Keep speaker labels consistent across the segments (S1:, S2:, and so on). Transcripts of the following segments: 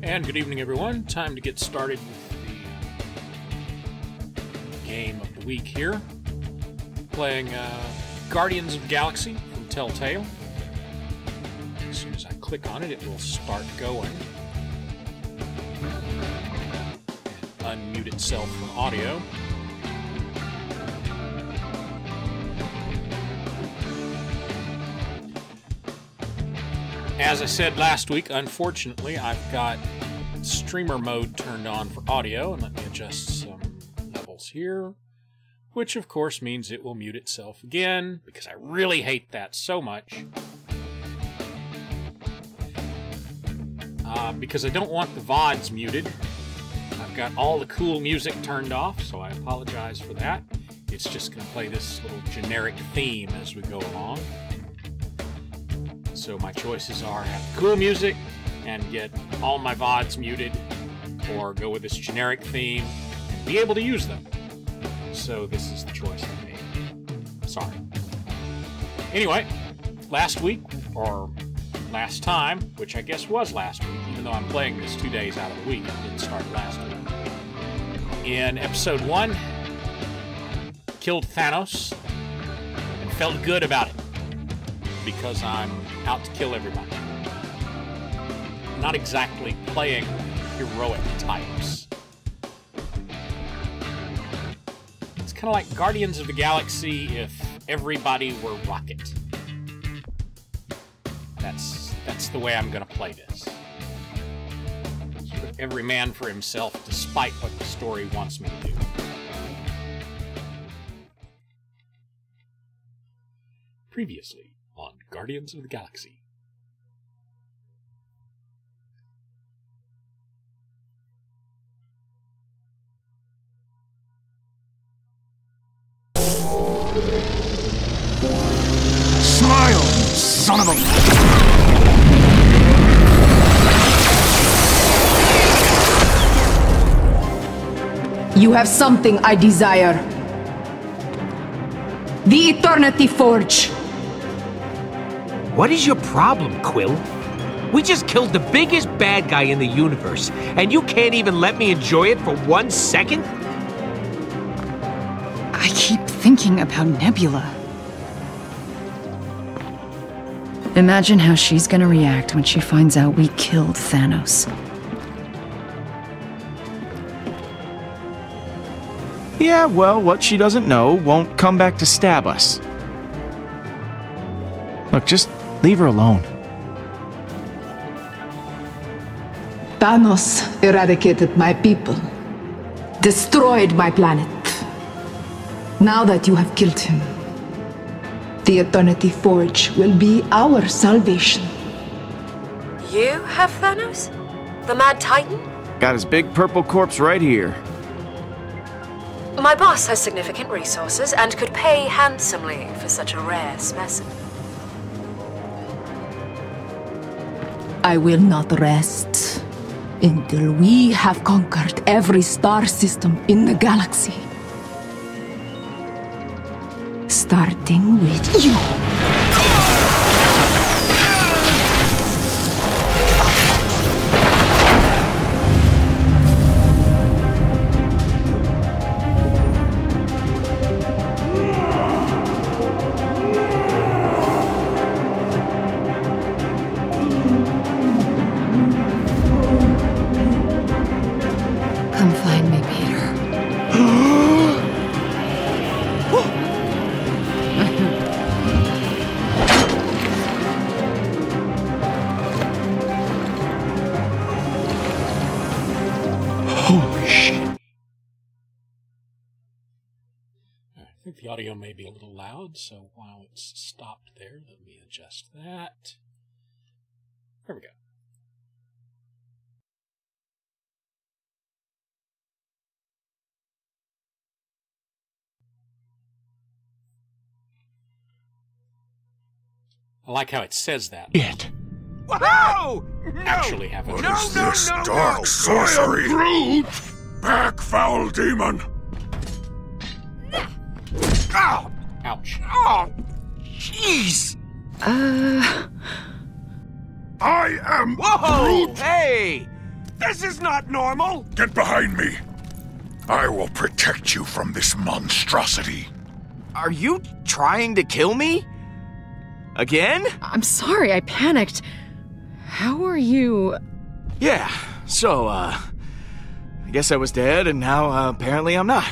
S1: And good evening, everyone. Time to get started with the game of the week here. Playing Guardians of the Galaxy from Telltale. As soon as I click on it, it will start going. And unmute itself from audio. As I said last week, unfortunately, I've got streamer mode turned on for audio, and let me adjust some levels here, which of course means it will mute itself again, because I really hate that so much. Because I don't want the VODs muted. I've got all the cool music turned off, so I apologize for that. It's just going to play this little generic theme as we go along. So my choices are have cool music and get all my VODs muted, or go with this generic theme and be able to use them. So this is the choice I made. Sorry. Anyway, last week, or last time, which I guess was last week, even though I'm playing this 2 days out of the week, it didn't start last week. In episode 1, killed Thanos and felt good about it, because I'm out to kill everybody. Not exactly playing heroic types. It's kind of like Guardians of the Galaxy if everybody were Rocket. That's the way I'm going to play this. Sort of every man for himself, despite what the story wants me to do. Previously on Guardians of the Galaxy.
S2: Smile, son of a...
S3: You have something I desire. The Eternity Forge.
S4: What is your problem, Quill? We just killed the biggest bad guy in the universe, and you can't even let me enjoy it for 1 second?
S5: I keep thinking about Nebula. Imagine how she's gonna react when she finds out we killed Thanos.
S2: Yeah, well, what she doesn't know won't come back to stab us. Look, just leave her alone.
S3: Thanos eradicated my people, destroyed my planet. Now that you have killed him, the Eternity Forge will be our salvation.
S6: You have Thanos? The Mad Titan?
S2: Got his big purple corpse right here.
S6: My boss has significant resources and could pay handsomely for such a rare specimen.
S3: I will not rest until we have conquered every star system in the galaxy. Starting with you.
S5: Come find me, Peter.
S2: Holy shit.
S1: I think the audio may be a little loud, so while it's stopped there, let me adjust that. There we go. I like how it says that.
S2: It.
S4: Whoa!
S1: Actually have it.
S4: No, no,
S7: This
S4: no,
S7: dark
S4: no.
S7: sorcery!
S2: Brute!
S7: Back, foul demon!
S4: Ow!
S1: Ouch.
S4: Oh! Jeez!
S7: I am
S4: Whoa!
S7: Groot!
S4: Hey! This is not normal!
S7: Get behind me! I will protect you from this monstrosity.
S2: Are you trying to kill me? Again?
S5: I'm sorry, I panicked. How are you?
S2: Yeah, so, I guess I was dead, and now, apparently I'm not.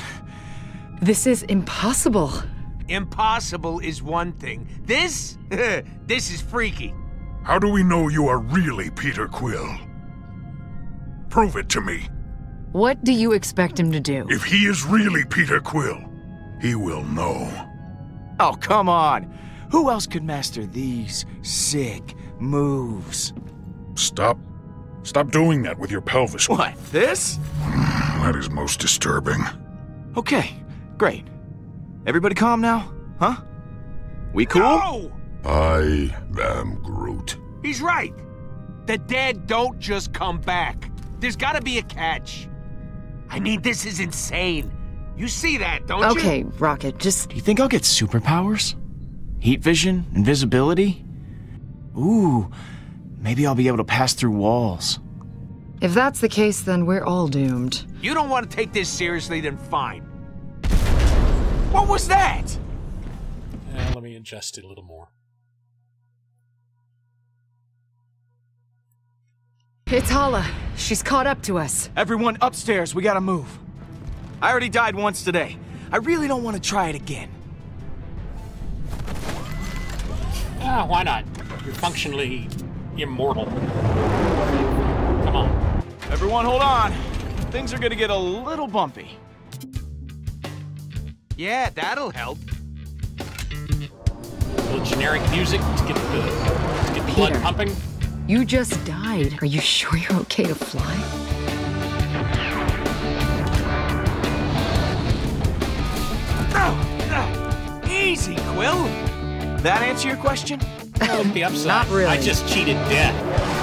S5: This is impossible.
S4: Impossible is one thing. This? This is freaky.
S7: How do we know you are really Peter Quill? Prove it to me.
S5: What do you expect him to do?
S7: If he is really Peter Quill, he will know.
S2: Oh, come on. Who else could master these sick moves?
S7: Stop doing that with your pelvis.
S2: What, this?
S7: That is most disturbing.
S2: Okay, great. Everybody calm now? Huh? We cool?
S4: No!
S7: I am Groot.
S4: He's right. The dead don't just come back. There's gotta be a catch. I mean, this is insane. You see that, don't you?
S5: Okay, Rocket, just...
S2: Do you think I'll get superpowers? Heat vision? Invisibility? Ooh, maybe I'll be able to pass through walls.
S5: If that's the case, then we're all doomed.
S4: You don't want to take this seriously, then fine.
S2: What was that?
S1: Let me adjust it a little more.
S5: It's Hala. She's caught up to us.
S2: Everyone upstairs, we gotta move. I already died once today. I really don't want to try it again.
S1: Why not? You're functionally immortal. Come on.
S2: Everyone hold on. Things are gonna get a little bumpy.
S4: Yeah, that'll help.
S1: A little generic music to get the blood
S5: Peter.
S1: pumping.
S5: You just died. Are you sure you're okay to fly?
S4: Easy, Quill.
S2: That answer your question?
S1: Oh, the upside.
S5: Not really.
S1: I just cheated death.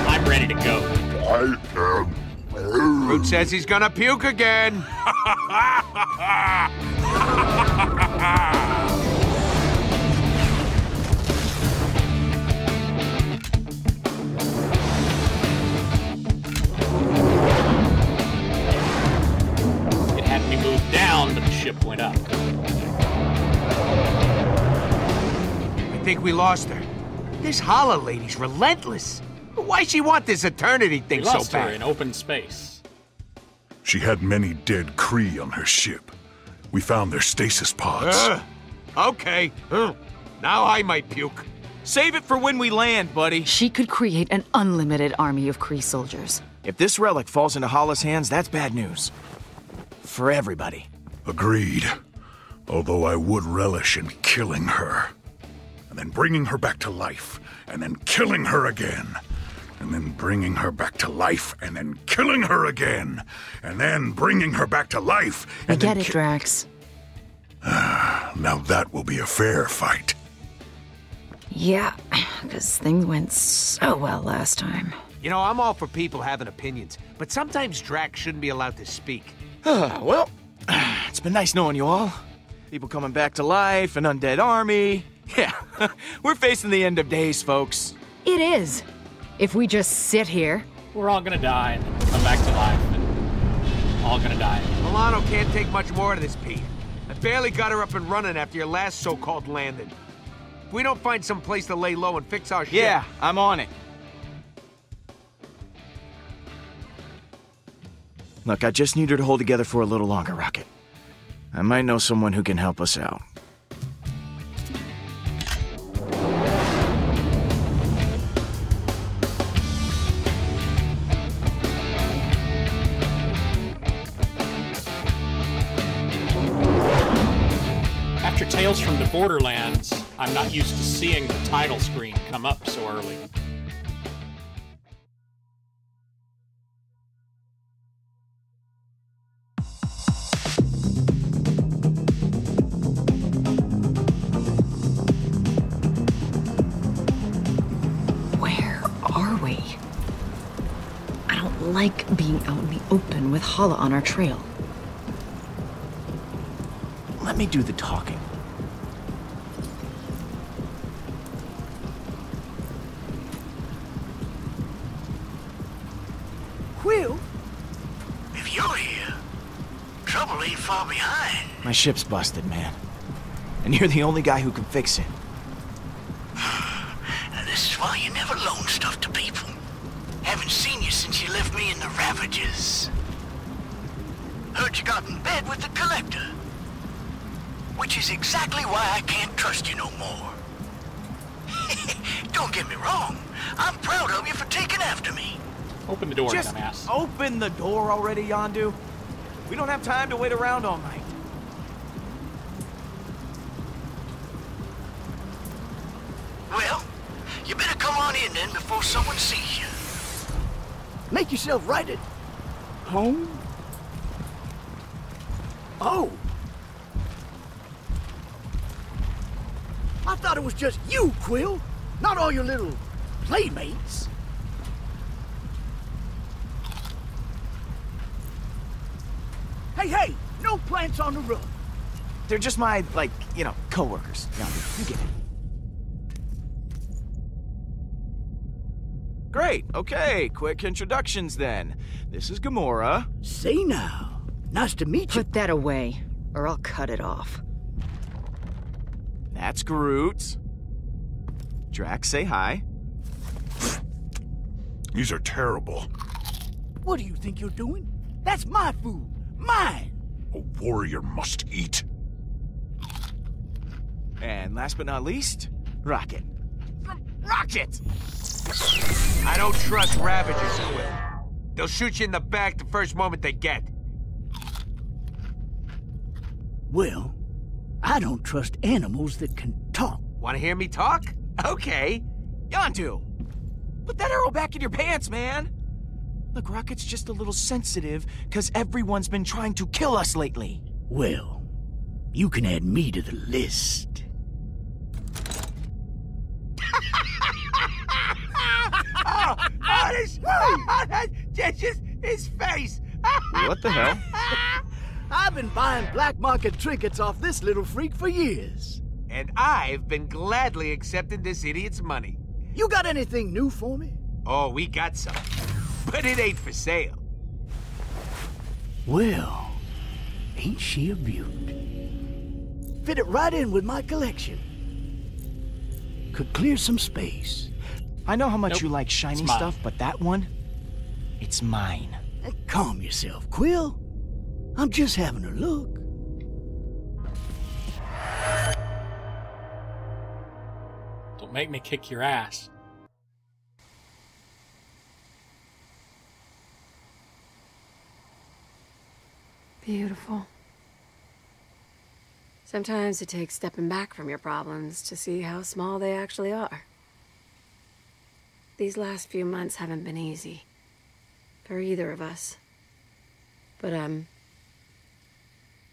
S1: I'm ready to go.
S7: I am
S4: Groot says he's gonna puke again.
S1: It had me move down, but the ship went up.
S4: I think we lost her. This Hala lady's relentless. Why she want this eternity thing
S1: We
S4: so
S1: lost her
S4: bad?
S1: in open space.
S7: She had many dead Kree on her ship. We found their stasis pods.
S4: Okay. Now I might puke.
S2: Save it for when we land, buddy.
S5: She could create an unlimited army of Kree soldiers.
S2: If this relic falls into Hala's hands, that's bad news. For everybody.
S7: Agreed. Although I would relish in killing her. And then bringing her back to life. And then killing her again. And then bringing her back to life. And then killing her again. And then bringing her back to life.
S5: I
S7: And
S5: get
S7: then
S5: it, Drax.
S7: Now that will be a fair fight.
S5: Yeah, because things went so well last time.
S4: You know, I'm all for people having opinions, but sometimes Drax shouldn't be allowed to speak.
S2: Well, it's been nice knowing you all. People coming back to life, an undead army. Yeah, we're facing the end of days, folks.
S5: It is. If we just sit here.
S1: We're all gonna die and come back to life, and all gonna die.
S4: Milano can't take much more of this, Pete. I barely got her up and running after your last so-called landing. If we don't find some place to lay low and fix our shit...
S2: Yeah, I'm on it. Look, I just need her to hold together for a little longer, Rocket. I might know someone who can help us out.
S1: After Tales from the Borderlands, I'm not used to seeing the title screen come up so early.
S5: Where are we? I don't like being out in the open with Hala on our trail.
S2: Let me do the talking.
S8: Quill, trouble ain't far behind.
S2: My ship's busted, man. And you're the only guy who can fix it.
S8: And this is why you never loan stuff to people. Haven't seen you since you left me in the Ravages. Heard you got in bed with the Collector. Which is exactly why I can't trust you no more. Don't get me wrong. I'm proud of you for taking after me.
S1: Open the door,
S2: Just
S1: dumbass.
S2: open the door already, Yondu. We don't have time to wait around all night.
S8: Well, you better come on in then before someone sees you.
S9: Make yourself right at home? Oh. I thought it was just you, Quill. Not all your little playmates. Hey, no plants on the roof.
S2: They're just my, like, you know, coworkers. Yondu, you get it. Great, okay, quick introductions then. This is Gamora.
S9: Say now. Nice to meet you.
S5: Put that away, or I'll cut it off.
S2: That's Groot. Drax, say hi.
S7: These are terrible.
S9: What do you think you're doing? That's my food. Mine.
S7: A warrior must eat.
S2: And last but not least, Rocket. Rocket!
S4: I don't trust Ravagers, Quill. They'll shoot you in the back the first moment they get.
S9: Well, I don't trust animals that can talk.
S4: Want to hear me talk? Okay.
S2: Yondu! Put that arrow back in your pants, man! Look, Rocket's just a little sensitive, because everyone's been trying to kill us lately.
S9: Well, you can add me to the list.
S4: That's just his face.
S2: What the hell?
S9: I've been buying black market trinkets off this little freak for years.
S4: And I've been gladly accepting this idiot's money.
S9: You got anything new for me?
S4: Oh, we got some. But it ain't for sale.
S9: Well, ain't she a beaut? Fit it right in with my collection. Could clear some space.
S2: I know how much
S1: Nope.
S2: you like shiny
S1: It's mine.
S2: stuff, but that one, it's mine.
S9: Calm yourself, Quill. I'm just having a look.
S1: Don't make me kick your ass.
S6: Beautiful. Sometimes it takes stepping back from your problems to see how small they actually are. These last few months haven't been easy for either of us. But I'm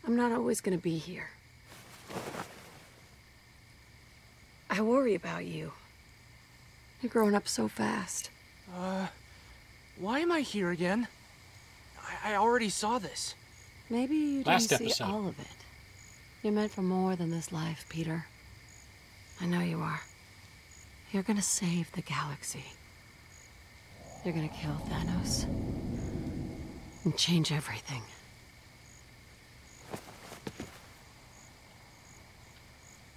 S6: not always gonna be here. I worry about you. You're growing up so fast.
S10: Why am I here again? I already saw this.
S6: Maybe you
S1: Last
S6: didn't see
S1: episode.
S6: all of it. You're meant for more than this life, Peter. I know you are. You're gonna save the galaxy. You're gonna kill Thanos. And change everything.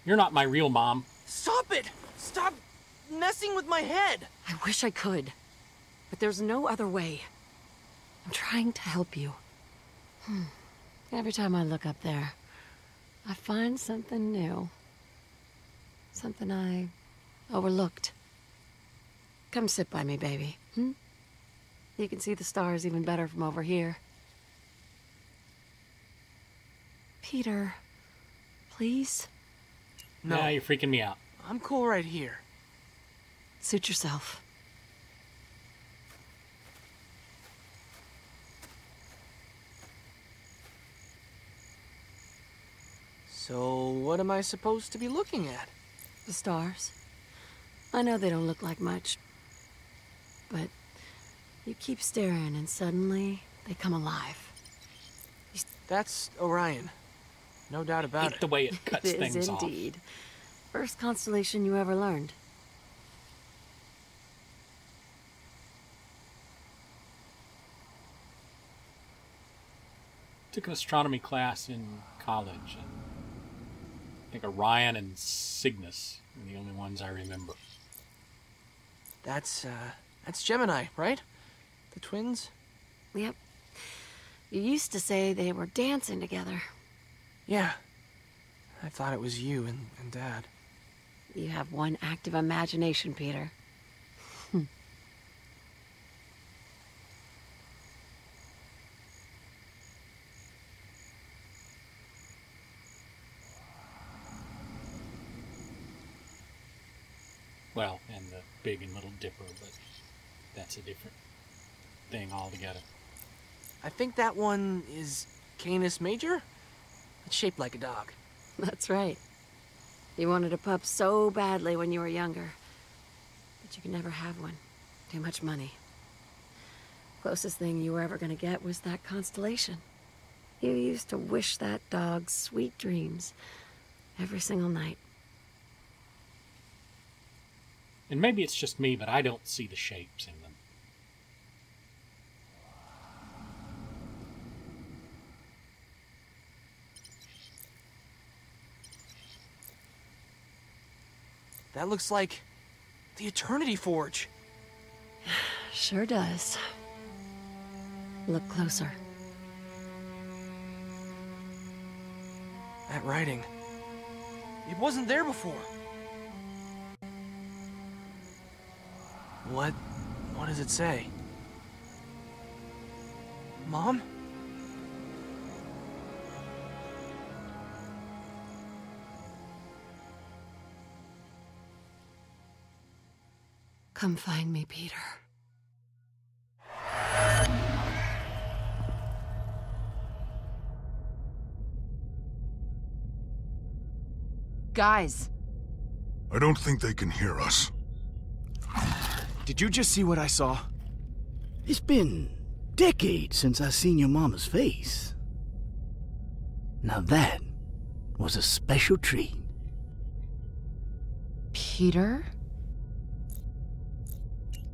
S1: You're not my real mom.
S10: Stop it! Stop messing with my head!
S6: I wish I could. But there's no other way. I'm trying to help you. Every time I look up there, I find something new. Something I overlooked. Come sit by me, baby. You can see the stars even better from over here. Peter, please?
S10: No,
S1: Yeah, you're freaking me out.
S10: I'm cool right here.
S6: Suit yourself.
S10: So, what am I supposed to be looking at?
S6: The stars. I know they don't look like much, but you keep staring and suddenly they come alive.
S10: That's Orion. No doubt about
S1: Hate
S10: it.
S1: the way it cuts
S6: It
S1: things
S6: is
S1: off.
S6: indeed. First constellation you ever learned.
S1: Took an astronomy class in college, and I think Orion and Cygnus are the only ones I remember.
S10: That's Gemini, right? The twins?
S6: Yep. You used to say they were dancing together.
S10: Yeah. I thought it was you and Dad.
S6: You have one active imagination, Peter.
S1: Well, and the Big and Little Dipper, but that's a different thing altogether.
S10: I think that one is Canis Major. It's shaped like a dog.
S6: That's right. You wanted a pup so badly when you were younger. But you could never have one. Too much money. Closest thing you were ever gonna get was that constellation. You used to wish that dog sweet dreams every single night.
S1: And maybe it's just me, but I don't see the shapes in them.
S10: That looks like the Eternity Forge.
S6: Sure does. Look closer.
S10: That writing. It wasn't there before. What does it say? Mom?
S6: Come find me, Peter.
S5: Guys.
S7: I don't think they can hear us.
S2: Did you just see what I saw?
S9: It's been decades since I seen your mama's face. Now that was a special treat.
S5: Peter?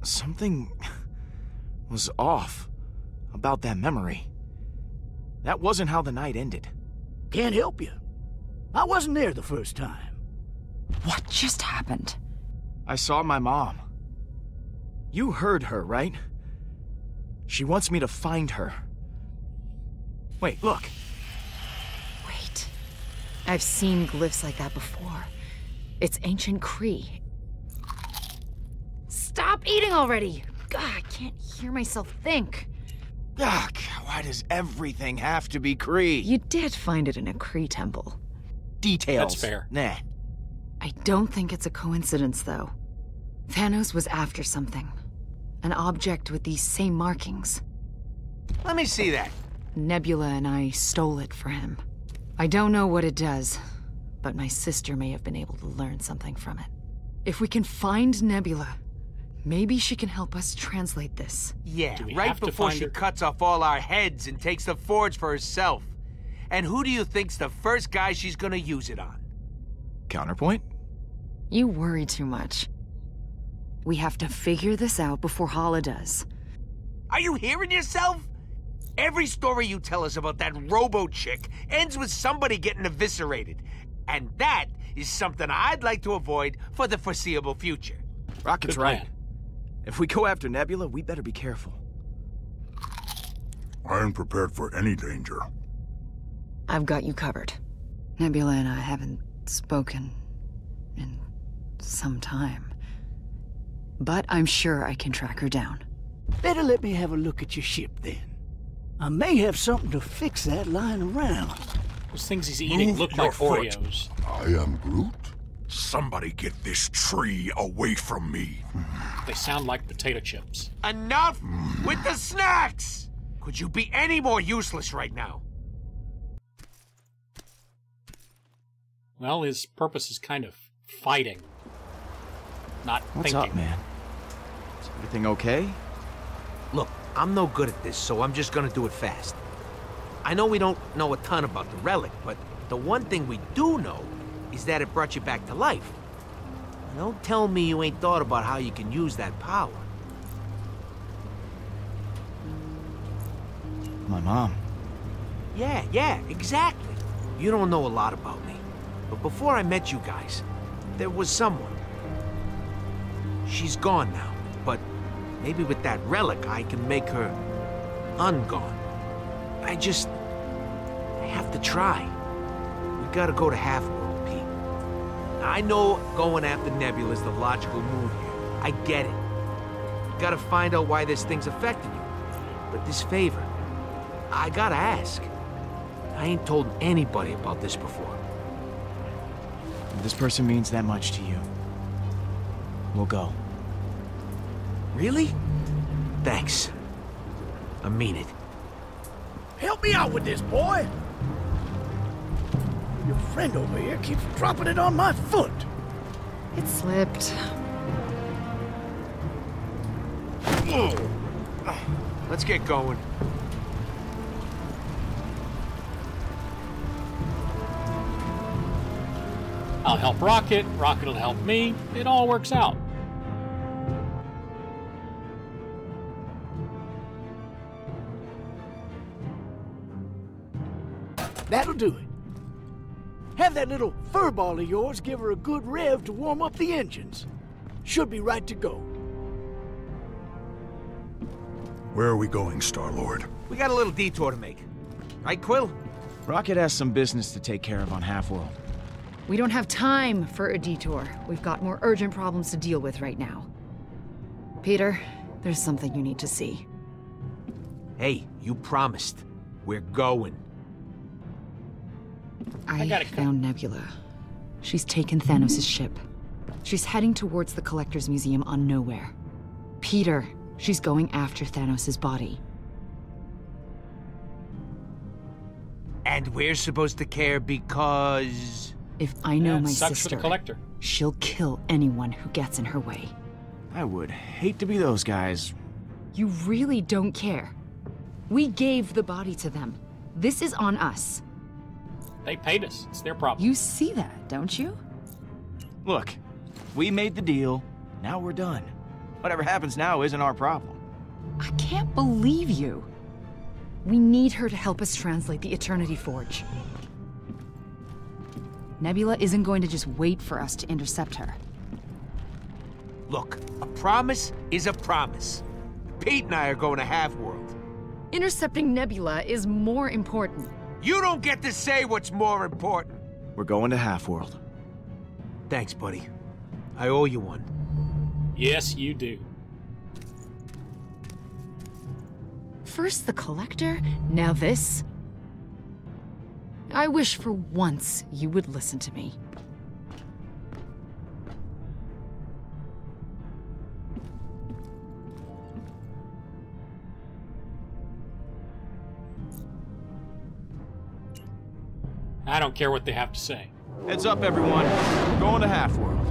S2: Something was off about that memory. That wasn't how the night ended.
S9: Can't help you. I wasn't there the first time.
S5: What just happened?
S2: I saw my mom. You heard her, right? She wants me to find her. Wait, look.
S5: Wait. I've seen glyphs like that before. It's ancient Cree. Stop eating already! God, I can't hear myself think.
S2: Ugh, why does everything have to be Cree?
S5: You did find it in a Cree temple.
S2: Details.
S1: That's fair.
S2: Nah.
S5: I don't think it's a coincidence, though. Thanos was after something. An object with these same markings.
S4: Let me see that.
S5: Nebula and I stole it for him. I don't know what it does, but my sister may have been able to learn something from it. If we can find Nebula, maybe she can help us translate this.
S4: Yeah,
S1: Do we
S4: right
S1: have to
S4: before
S1: find
S4: she
S1: her?
S4: cuts off all our heads and takes the forge for herself. And who do you think's the first guy she's gonna use it on?
S2: Counterpoint?
S5: You worry too much. We have to figure this out before Hala does.
S4: Are you hearing yourself? Every story you tell us about that robo-chick ends with somebody getting eviscerated. And that is something I'd like to avoid for the foreseeable future.
S2: Rocket's
S1: Good
S2: right.
S1: plan.
S2: If we go after Nebula, we better be careful.
S7: I am prepared for any danger.
S5: I've got you covered. Nebula and I haven't spoken in some time. But I'm sure I can track her down.
S9: Better let me have a look at your ship then. I may have something to fix that lying around.
S1: Those things he's eating look
S7: your
S1: like
S7: foot.
S1: Oreos.
S7: I am Groot. Somebody get this tree away from me.
S1: They sound like potato chips.
S4: Enough with the snacks! Could you be any more useless right now?
S1: Well, his purpose is kind of fighting, not
S2: What's
S1: thinking.
S2: up, man? Is everything okay?
S4: Look, I'm no good at this, so I'm just gonna do it fast. I know we don't know a ton about the relic, but the one thing we do know is that it brought you back to life. And don't tell me you ain't thought about how you can use that power.
S2: My mom.
S4: Yeah, exactly. You don't know a lot about me. But before I met you guys, there was someone. She's gone now, but maybe with that relic I can make her ungone. I have to try. We gotta go to Half-World, Pete. I know going after Nebula is the logical move here. I get it. Gotta find out why this thing's affecting you. But this favor, I gotta ask. I ain't told anybody about this before.
S2: If this person means that much to you, we'll go.
S4: Really? Thanks. I mean it.
S9: Help me out with this, boy! Your friend over here keeps dropping it on my foot.
S5: It slipped.
S4: Let's get going.
S1: I'll help Rocket, Rocket will help me. It all works out.
S9: That'll do it. Have that little furball of yours give her a good rev to warm up the engines. Should be right to go.
S7: Where are we going, Star-Lord?
S4: We got a little detour to make. Right, Quill?
S2: Rocket has some business to take care of on Half-World.
S5: We don't have time for a detour. We've got more urgent problems to deal with right now. Peter, there's something you need to see.
S4: Hey, you promised. We're going.
S5: I found Nebula. She's taken Thanos' ship. She's heading towards the Collector's Museum on Nowhere. Peter, she's going after Thanos' body.
S4: And we're supposed to care because...
S5: If I know my
S1: sucks
S5: sister,
S1: for the Collector.
S5: she'll kill anyone who gets in her way.
S2: I would hate to be those guys.
S5: You really don't care. We gave the body to them. This is on us.
S1: They paid us. It's their problem.
S5: You see that, don't you?
S2: Look, we made the deal. Now we're done. Whatever happens now isn't our problem.
S5: I can't believe you. We need her to help us translate the Eternity Forge. Nebula isn't going to just wait for us to intercept her.
S4: Look, a promise is a promise. Pete and I are going to Half-World.
S5: Intercepting Nebula is more important.
S4: You don't get to say what's more important.
S2: We're going to Half-World.
S4: Thanks, buddy. I owe you one.
S1: Yes, you do.
S5: First the Collector, now this. I wish for once you would listen to me.
S1: I don't care what they have to say.
S2: Heads up, everyone. We're going to Half-World.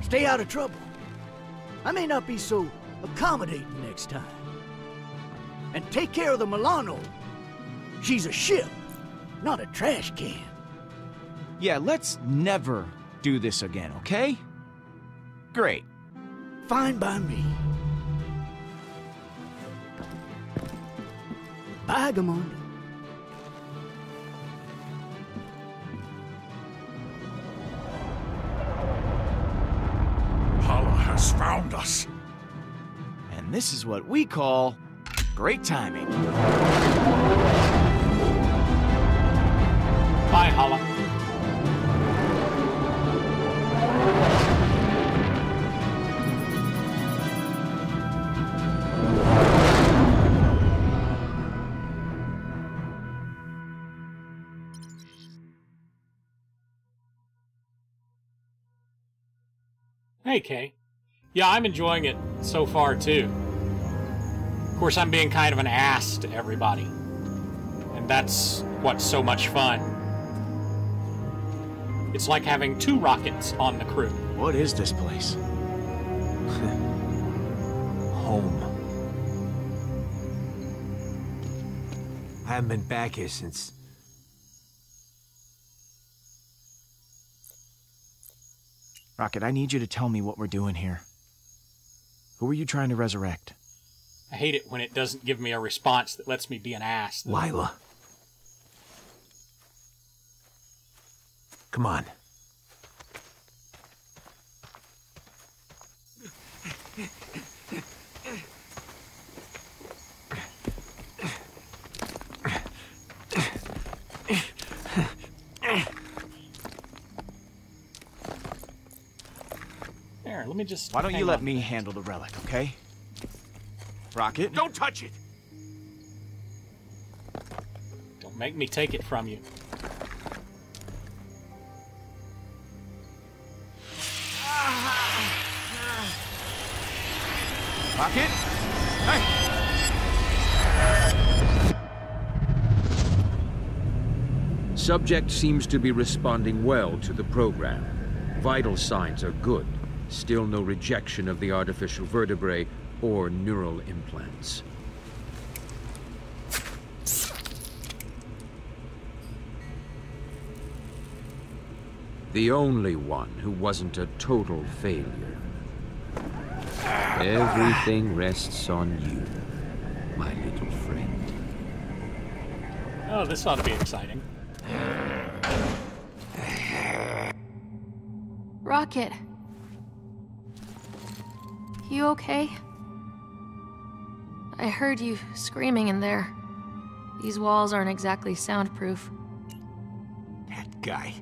S9: Stay out of trouble. I may not be so accommodating next time. And take care of the Milano. She's a ship, not a trash can.
S2: Yeah, let's never do this again, okay? Great.
S9: Fine by me. Bye, Gamondo.
S7: Hala has found us.
S2: And this is what we call great timing.
S1: Bye, Hala. Hey, Kay. Yeah, I'm enjoying it so far, too. Of course, I'm being kind of an ass to everybody. And that's what's so much fun. It's like having 2 rockets on the crew.
S2: What is this place?
S4: Home. I haven't been back here since...
S2: Rocket, I need you to tell me what we're doing here. Who are you trying to resurrect?
S1: I hate it when it doesn't give me a response that lets me be an ass.
S4: Lila. Come on.
S1: There, let me just...
S2: Why don't
S1: hang
S2: you let
S1: on.
S2: me handle the relic, okay? Rocket?
S4: Don't touch it!
S1: Don't make me take it from you.
S2: Rocket? Hey!
S11: Subject seems to be responding well to the program. Vital signs are good. Still no rejection of the artificial vertebrae or neural implants. The only one who wasn't a total failure. Everything rests on you, my little friend.
S1: Oh, this ought to be exciting.
S12: Rocket. You okay? I heard you screaming in there. These walls aren't exactly soundproof.
S4: That guy.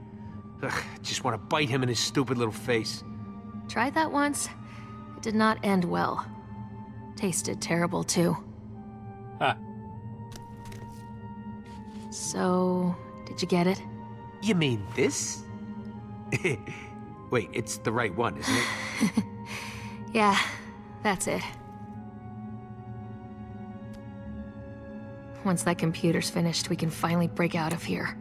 S4: Ugh, just want to bite him in his stupid little face.
S12: Tried that once. It did not end well. Tasted terrible, too.
S1: Huh.
S12: So, did you get it?
S4: You mean this? Wait, it's the right one, isn't it?
S12: Yeah, that's it. Once that computer's finished, we can finally break out of here.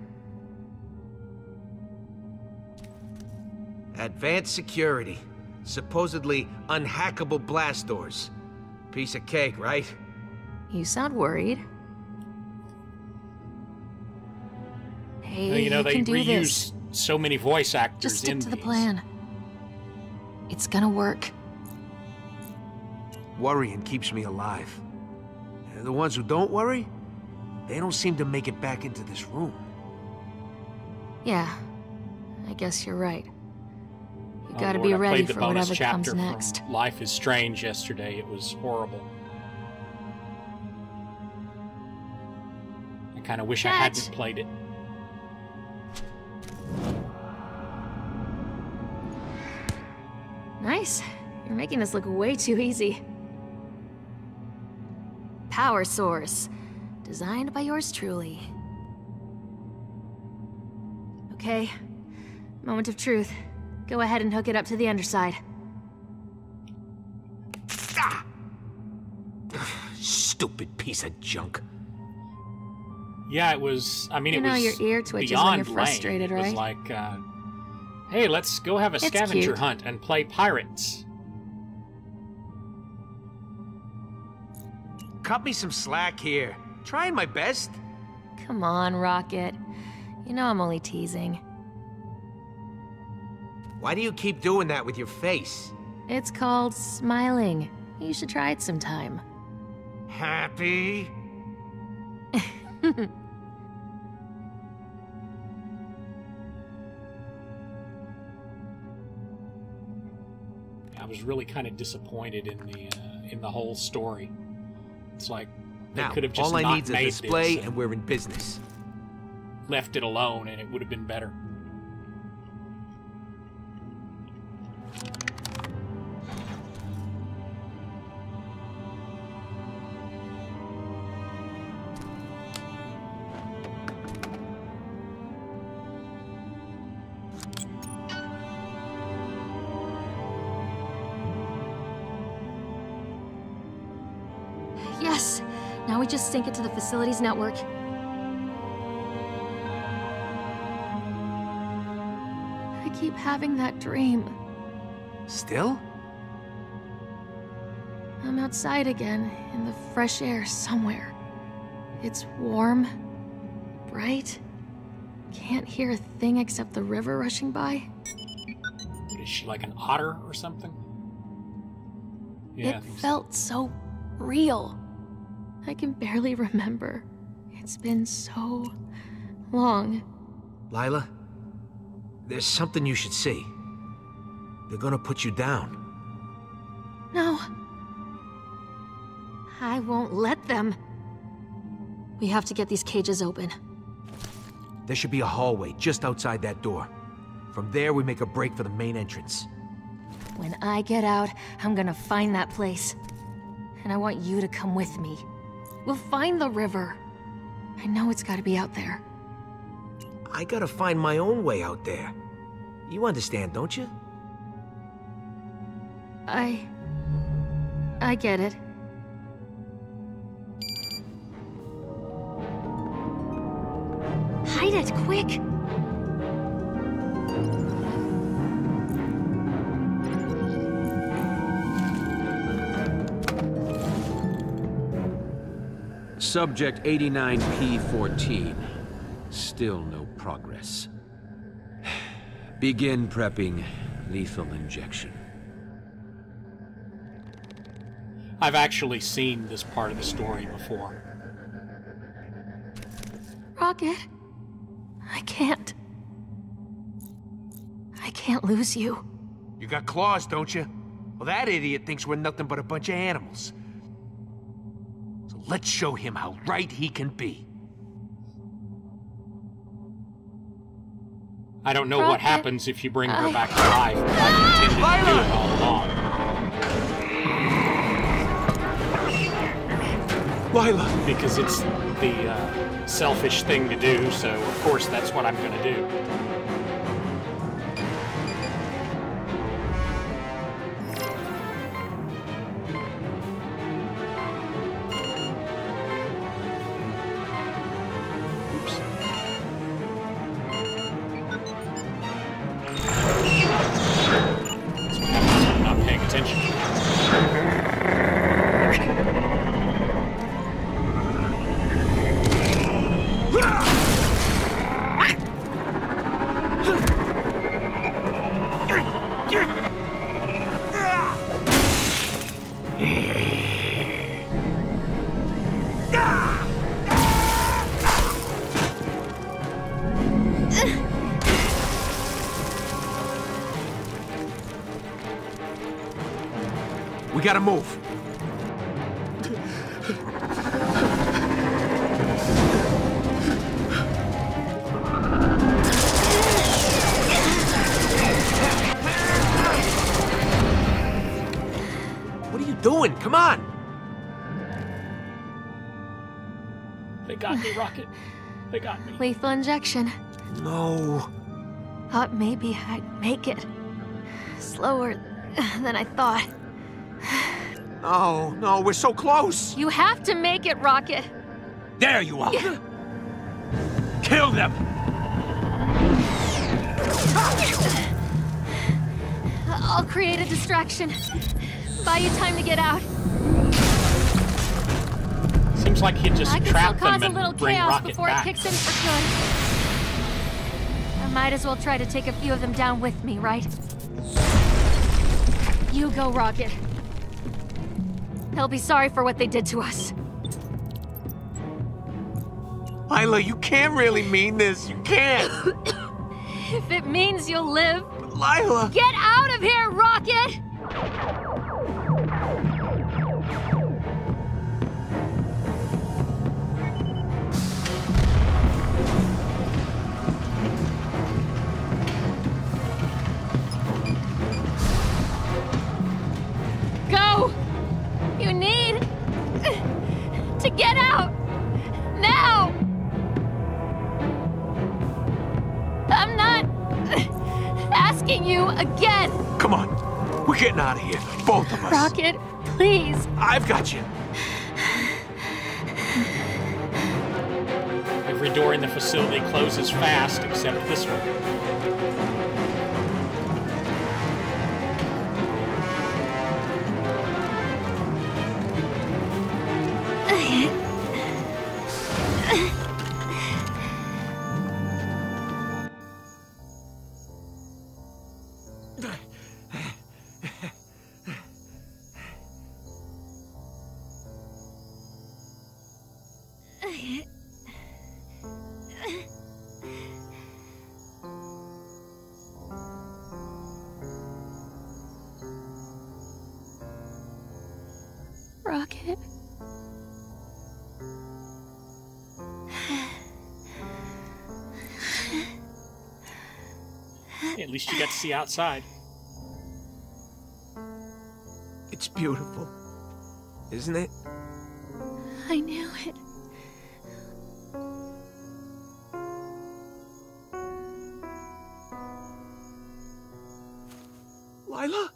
S4: Advanced security. Supposedly unhackable blast doors. Piece of cake, right?
S12: You sound worried. Hey,
S1: Well, you know, they
S12: can do
S1: reuse
S12: this.
S1: so many voice actors
S12: Just stick
S1: in
S12: to the
S1: these.
S12: plan. It's gonna work.
S4: Worrying keeps me alive. The ones who don't worry, they don't seem to make it back into this room.
S12: Yeah, I guess you're right. You
S1: Oh,
S12: gotta
S1: Lord,
S12: be
S1: I
S12: ready
S1: played the
S12: for
S1: bonus
S12: whatever comes
S1: chapter from
S12: next.
S1: Life is Strange yesterday. It was horrible. I kind of wish I hadn't played it.
S12: Nice. You're making this look way too easy. Power source. Designed by yours truly. Okay. Moment of truth. Go ahead and hook it up to the underside.
S4: Ah! Stupid piece of junk.
S1: Yeah, it was. I mean,
S12: You
S1: it
S12: know
S1: was
S12: your ear twitches when
S1: beyond
S12: you're
S1: lame.
S12: frustrated,
S1: It was
S12: right?
S1: like, hey, let's go have a
S12: It's
S1: scavenger
S12: cute.
S1: hunt and play pirates.
S4: Cut me some slack here. Trying my best.
S12: Come on, Rocket. You know I'm only teasing.
S4: Why do you keep doing that with your face?
S12: It's called smiling. You should try it sometime.
S4: Happy?
S1: I was really kind of disappointed in the whole story. It's like they
S4: Now,
S1: could have just
S4: all I
S1: not
S4: need's a
S1: made
S4: display
S1: this
S4: and we're in business.
S1: left it alone, and it would have been better.
S12: Yes! Now we just sync it to the facilities network. I keep having that dream.
S4: Still?
S12: I'm outside again, in the fresh air somewhere. It's warm, bright. Can't hear a thing except the river rushing by.
S1: What is she, like an otter or something? Yeah, I
S12: It
S1: think so.
S12: felt so real. I can barely remember. It's been so long.
S4: Lila? There's something you should see. They're gonna put you down.
S12: No. I won't let them. We have to get these cages open.
S4: There should be a hallway just outside that door. From there, we make a break for the main entrance.
S12: When I get out, I'm gonna find that place. And I want you to come with me. We'll find the river. I know it's gotta be out there.
S4: I gotta find my own way out there. You understand, don't you?
S12: I get it. Hide it, quick!
S11: Subject 89P14. Still no progress. Begin prepping lethal injection.
S1: I've actually seen this part of the story before.
S12: Rocket, I can't lose you.
S4: You got claws, don't you? Well, that idiot thinks we're nothing but a bunch of animals. So let's show him how right he can be.
S1: I don't know
S12: Rocket,
S1: what happens if you bring her back to life, but I intended to do it all along.
S2: Lila!
S1: Because it's the selfish thing to do, so of course that's what I'm gonna do. Oops. That's what happens when I'm not paying attention.
S4: We gotta move. What are you doing? Come on!
S1: They got me, Rocket. They got me.
S12: Lethal injection.
S4: No.
S12: Thought maybe I'd make it. Slower than I thought.
S4: No, no, we're so close.
S12: You have to make it, Rocket.
S4: There you are. Kill them.
S12: I'll create a distraction. Buy you time to get out.
S1: Seems like he'd just
S12: I can
S1: trap
S12: still cause
S1: them
S12: a little
S1: and bring
S12: chaos
S1: Rocket
S12: before
S1: back.
S12: it kicks in for good. I might as well try to take a few of them down with me, right? You go, Rocket. They'll be sorry for what they did to us.
S4: Lila, you can't really mean this. You can't.
S12: If it means you'll live...
S4: But Lila...
S12: Get out of here, Rocket! Go! You need... to get out! Now! I'm not... asking you again!
S4: Come on. We're getting out of here. Both of us.
S12: Rocket, please.
S4: I've got you.
S1: Every door in the facility closes fast except this one.
S12: Rocket.
S1: At least you got to see outside.
S4: It's beautiful, isn't it?
S12: I knew it.
S4: Lila?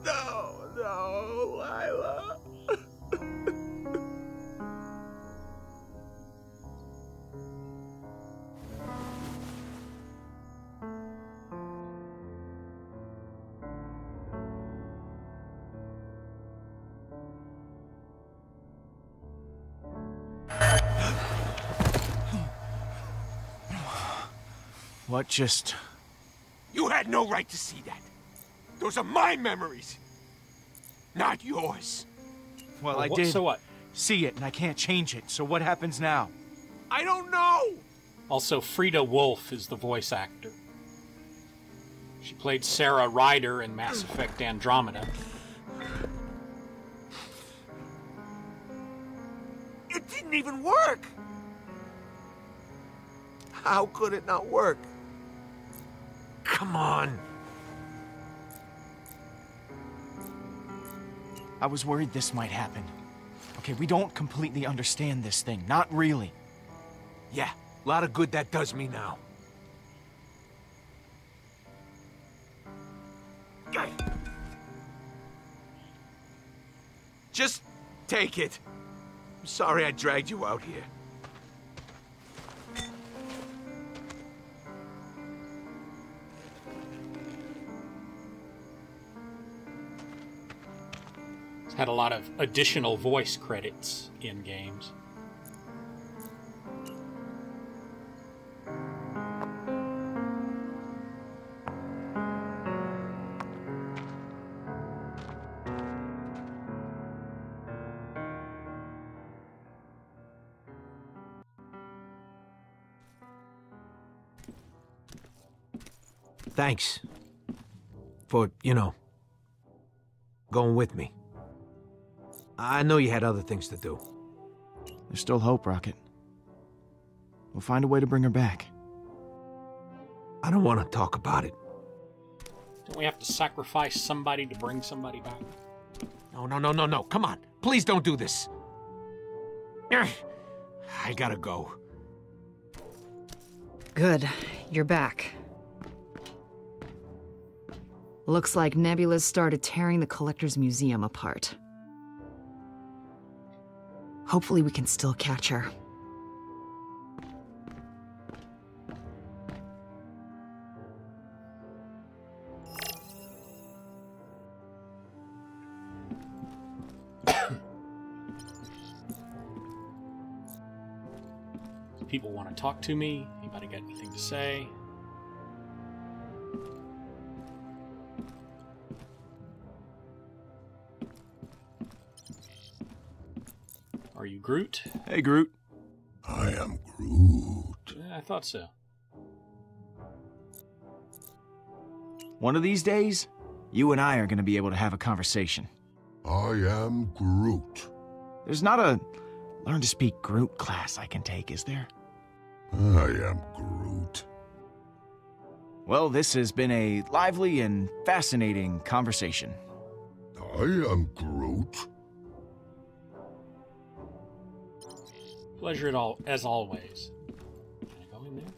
S4: No, Lila.
S2: What just...
S13: You had no right to see that. Those are my memories, not yours.
S2: Well, I did
S1: So what?
S2: see it, and I can't change it. So what happens now?
S13: I don't know.
S1: Also, Frida Wolf is the voice actor. She played Sarah Ryder in Mass Effect Andromeda.
S13: It didn't even work.
S4: How could it not work?
S13: Come on.
S2: I was worried this might happen. Okay, we don't completely understand this thing. Not really.
S13: Yeah, a lot of good that does me now.
S4: Just take it. I'm sorry I dragged you out here.
S1: It's had a lot of additional voice credits in games.
S4: Thanks. For, going with me. I know you had other things to do.
S2: There's still hope, Rocket. We'll find a way to bring her back.
S4: I don't want to talk about it.
S1: Don't we have to sacrifice somebody to bring somebody back?
S13: No. Come on. Please don't do this. I gotta go.
S5: Good. You're back. Looks like Nebula's started tearing the Collector's Museum apart. Hopefully we can still catch her.
S1: People want to talk to me. Anybody got anything to say? Are you Groot?
S2: Hey, Groot.
S7: I am Groot.
S1: I thought so.
S2: One of these days, you and I are going to be able to have a conversation.
S7: I am Groot.
S2: There's not a Learn to Speak Groot class I can take, is there?
S7: I am Groot.
S2: Well, this has been a lively and fascinating conversation.
S7: I am Groot.
S1: Pleasure as always. Can I go in there?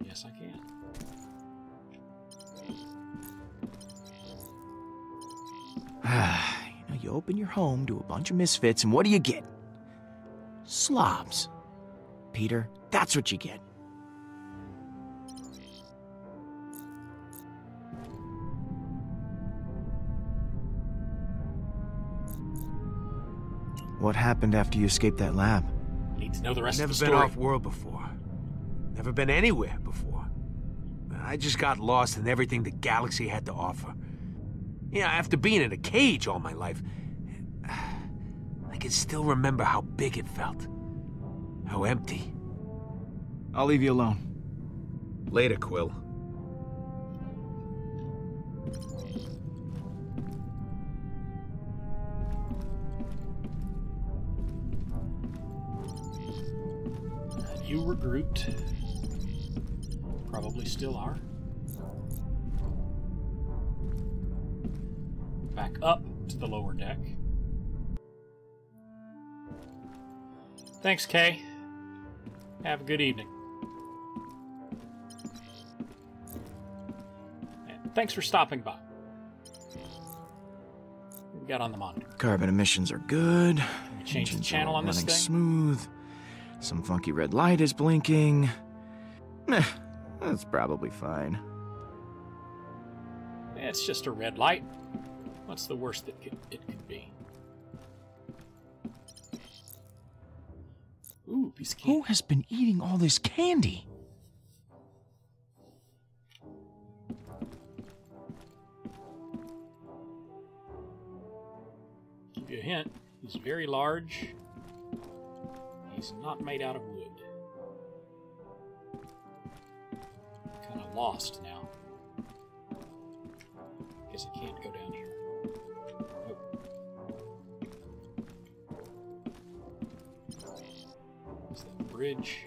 S1: Yes, I can.
S2: You open your home to a bunch of misfits, and what do you get? Slobs. Peter, that's what you get. What happened after you escaped that lab?
S1: Need to know the rest of the
S4: Never
S1: story.
S4: been off-world before. Never been anywhere before. I just got lost in everything the galaxy had to offer. After being in a cage all my life, I can still remember how big it felt. How empty.
S2: I'll leave you alone.
S4: Later, Quill.
S1: You were Groot. Probably still are. Back up to the lower deck. Thanks, Kay. Have a good evening. And thanks for stopping by. What we got on the monitor?
S2: Carbon emissions are good.
S1: Can we change the
S2: Engines
S1: channel
S2: are
S1: on this
S2: running
S1: thing?
S2: smooth. Some funky red light is blinking. Meh, that's probably fine.
S1: It's just a red light. What's the worst that it could be? Ooh, piece of candy.
S2: Who has been eating all this candy?
S1: Give you a hint. He's very large. He's not made out of wood. Kind of lost now. Guess I can't go down here. Is that a bridge?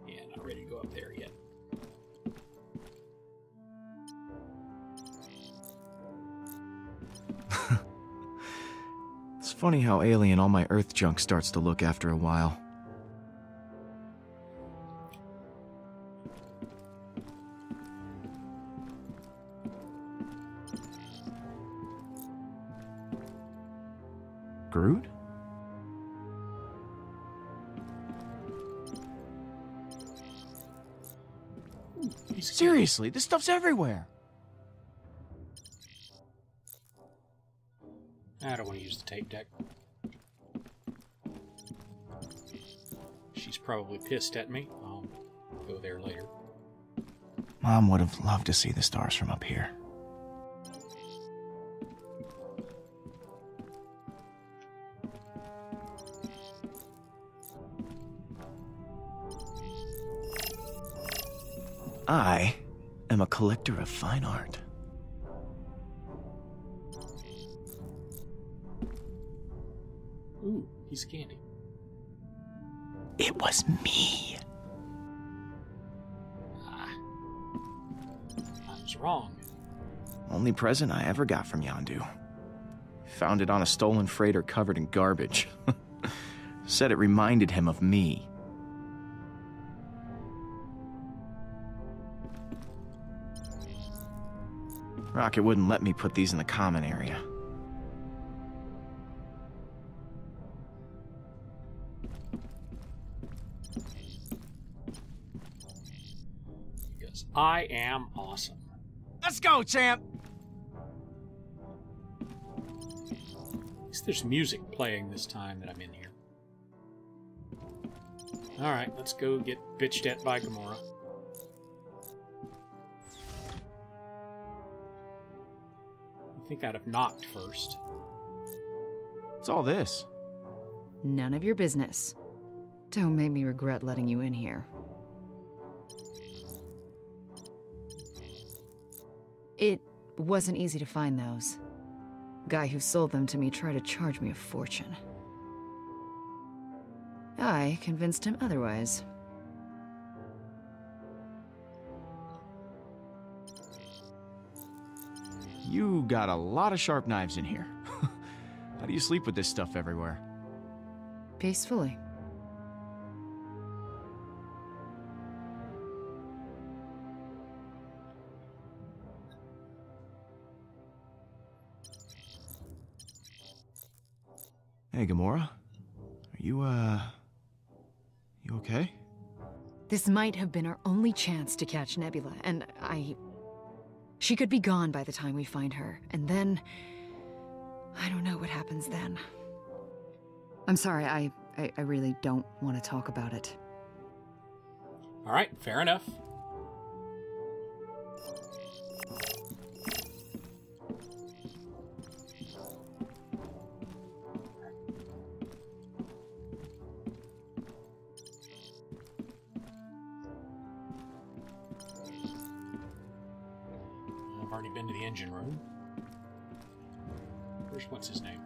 S1: Yeah, not ready to go up there yet.
S2: It's funny how alien all my Earth junk starts to look after a while. Groot? Seriously, this stuff's everywhere.
S1: I don't want to use the tape deck. She's probably pissed at me. I'll go there later.
S2: Mom would have loved to see the stars from up here. I am a collector of fine art.
S1: Ooh, piece of candy.
S2: It was me.
S1: I was wrong.
S2: Only present I ever got from Yondu. Found it on a stolen freighter covered in garbage. Said it reminded him of me. Rocket wouldn't let me put these in the common area.
S1: Because I am awesome.
S2: Let's go, champ!
S1: At least there's music playing this time that I'm in here. Alright, let's go get bitched at by Gamora. I think I'd have knocked first.
S2: What's all this?
S5: None of your business. Don't make me regret letting you in here. It wasn't easy to find those. Guy who sold them to me tried to charge me a fortune. I convinced him otherwise.
S2: You got a lot of sharp knives in here. How do you sleep with this stuff everywhere?
S5: Peacefully.
S2: Hey, Gamora. Are you okay?
S5: This might have been our only chance to catch Nebula, and she could be gone by the time we find her, and then I don't know what happens then. I'm sorry, I really don't want to talk about it.
S1: Alright, fair enough. I've already been to the engine room. Where's what's his name?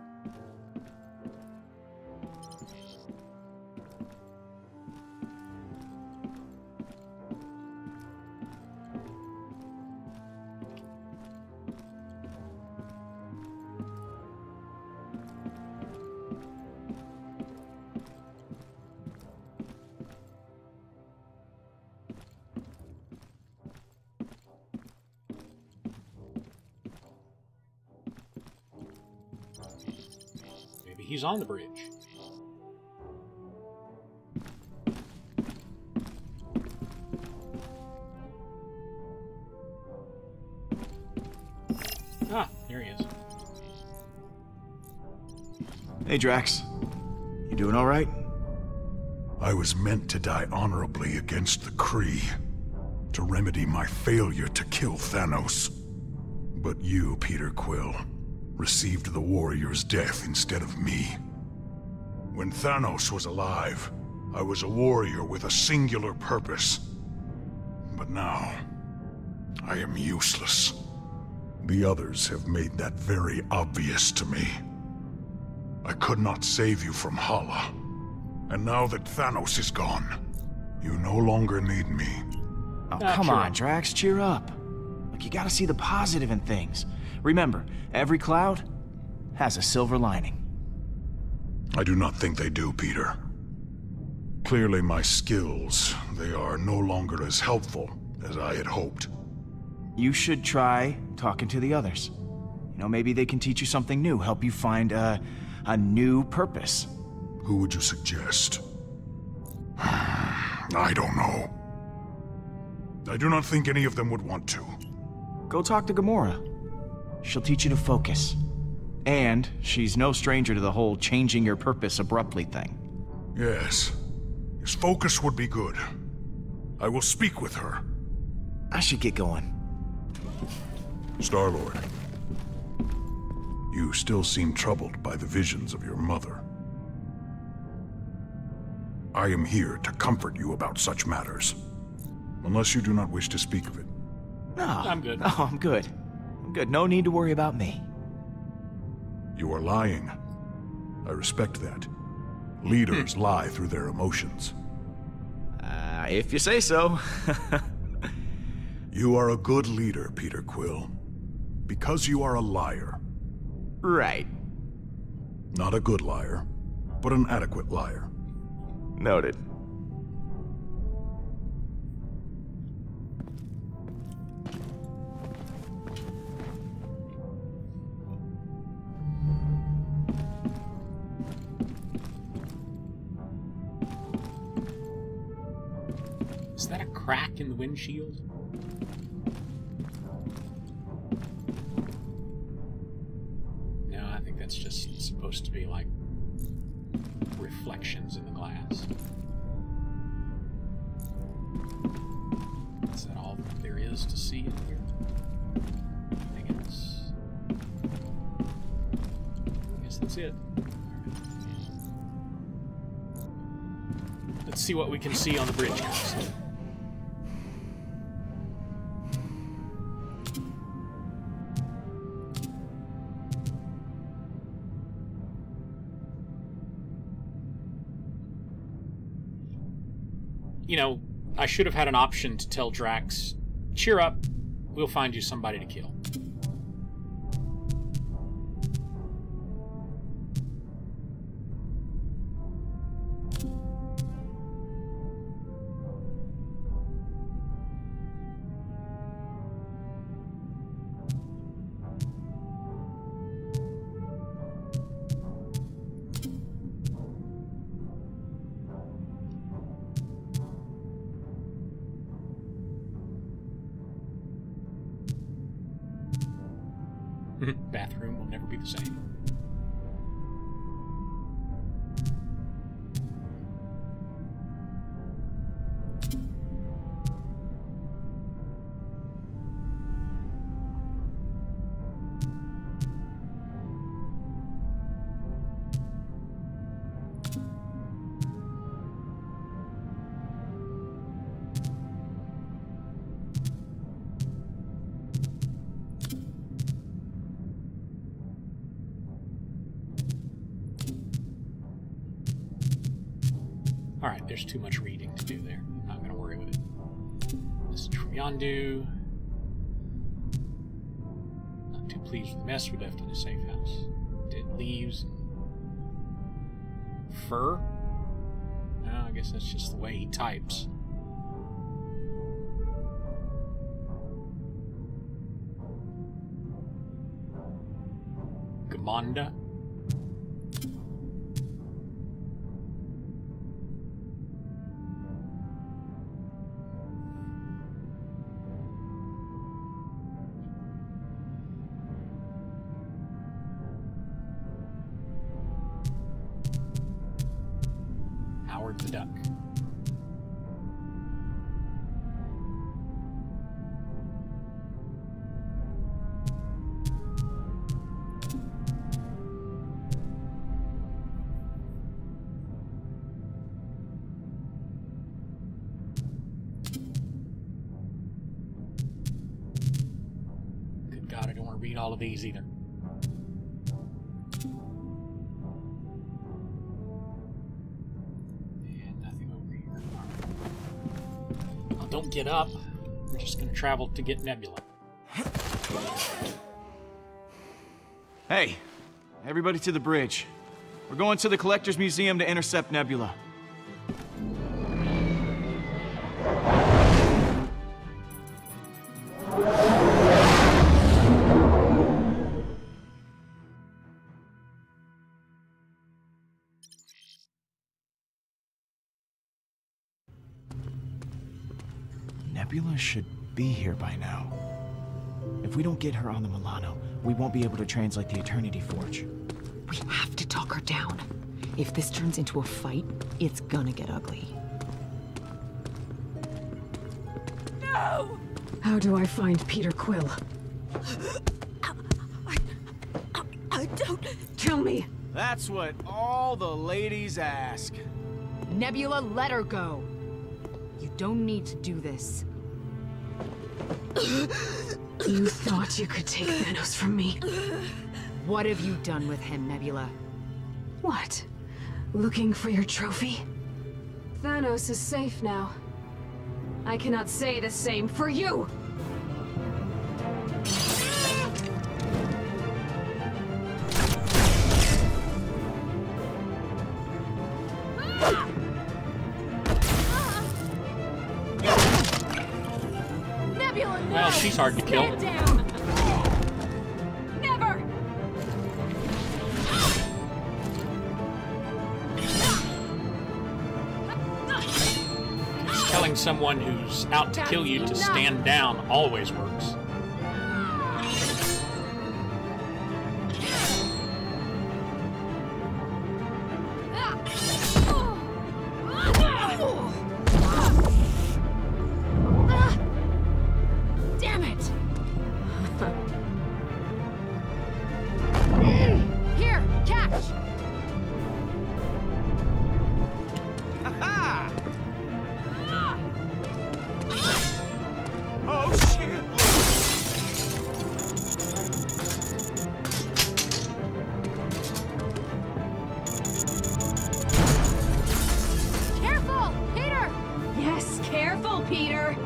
S1: he's on the bridge. Ah, here he is.
S2: Hey, Drax. You doing all right?
S7: I was meant to die honorably against the Kree, to remedy my failure to kill Thanos. But you, Peter Quill, received the warrior's death instead of me. When Thanos was alive, I was a warrior with a singular purpose. But now, I am useless. The others have made that very obvious to me. I could not save you from Hala. And now that Thanos is gone, you no longer need me.
S2: Oh, come on, Drax, cheer up. Look, you gotta see the positive in things. Remember, every cloud has a silver lining.
S7: I do not think they do, Peter. Clearly my skills, they are no longer as helpful as I had hoped.
S2: You should try talking to the others. You know, maybe they can teach you something new, help you find a new purpose.
S7: Who would you suggest? I don't know. I do not think any of them would want to.
S2: Go talk to Gamora. She'll teach you to focus. And she's no stranger to the whole changing your purpose abruptly thing.
S7: Yes. His focus would be good. I will speak with her.
S2: I should get going.
S7: Star-Lord, you still seem troubled by the visions of your mother. I am here to comfort you about such matters, unless you do not wish to speak of it.
S2: No,
S1: I'm good.
S2: No, I'm good. I'm good. No need to worry about me.
S7: You are lying. I respect that. Leaders lie through their emotions.
S2: If you say so.
S7: You are a good leader, Peter Quill. Because you are a liar.
S2: Right.
S7: Not a good liar, but an adequate liar.
S2: Noted.
S1: Is that a crack in the windshield? No, I think that's just supposed to be like reflections in the glass. Is that all there is to see in here? I guess that's it. Let's see what we can see on the bridge next. You know, I should have had an option to tell Drax, cheer up, we'll find you somebody to kill. Bathroom will never be the same. Alright, there's too much reading to do there. I'm not going to worry with it. Message from Yondu. Not too pleased with the mess we left in the safe house. Dead leaves and fur? No, I guess that's just the way he types. Gamonda. the duck. Good God, I don't want to read all of these either. Don't get up. We're just going to travel to get Nebula.
S2: Hey, everybody to the bridge. We're going to the Collector's Museum to intercept Nebula. Nebula should be here by now. If we don't get her on the Milano, we won't be able to translate the Eternity Forge.
S5: We have to talk her down. If this turns into a fight, it's gonna get ugly.
S6: No! How do I find Peter Quill? I don't... Tell me!
S2: That's what all the ladies ask.
S5: Nebula, let her go. You don't need to do this.
S6: You thought you could take Thanos from me.
S5: What have you done with him, Nebula?
S6: What? Looking for your trophy? Thanos is safe now. I cannot say the same for you!
S1: Well, she's hard to kill.
S6: Never!
S1: Telling someone who's out to kill you to stand down always works.
S6: Damn it! Here, catch!
S2: Ha-ha! Oh, shit!
S6: Careful, Peter! Yes, careful, Peter!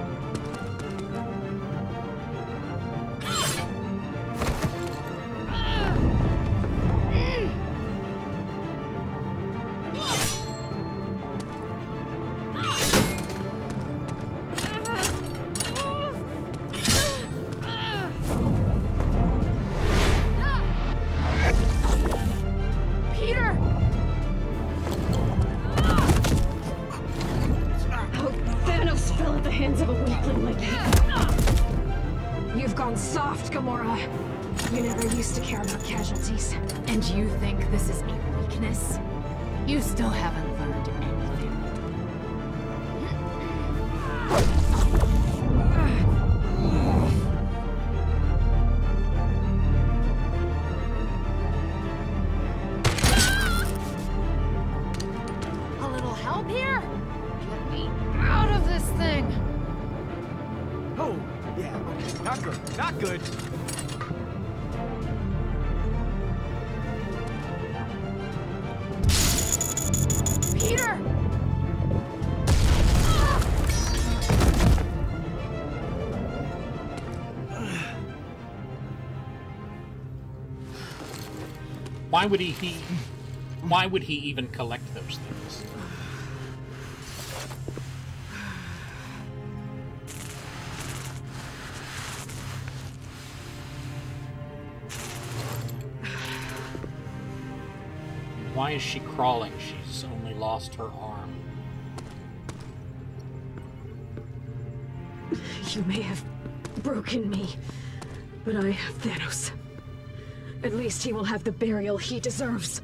S6: Peter! How Thanos fell at the hands of a weakling like you. You've gone soft, Gamora. You never used to care about casualties.
S5: And you think this is a weakness? You still haven't learned anything.
S6: A little help here? Get me out of this thing!
S2: Oh, yeah, okay. Not good. Not good.
S6: Peter!
S1: Why would he even collect those things? Why is she crawling? She's only lost her arm.
S6: You may have broken me, but I have Thanos. At least he will have the burial he deserves.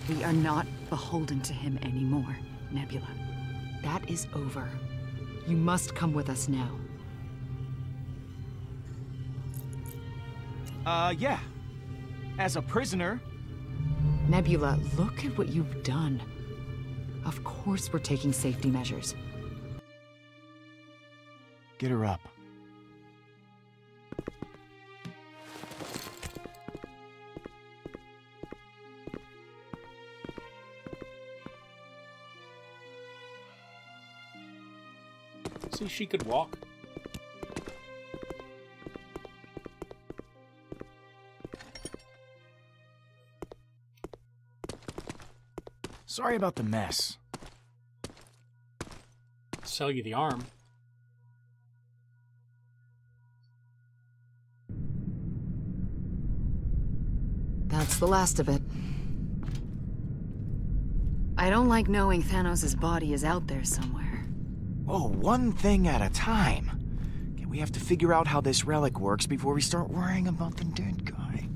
S5: We are not beholden to him anymore, Nebula. That is over. You must come with us now.
S2: Yeah. As a prisoner.
S5: Nebula, look at what you've done. Of course we're taking safety measures.
S2: Get her up.
S1: See, she could walk.
S2: Sorry about the mess.
S1: Sell you the arm.
S5: That's the last of it. I don't like knowing Thanos' body is out there somewhere.
S2: Whoa, one thing at a time. Okay, we have to figure out how this relic works before we start worrying about the dead guy.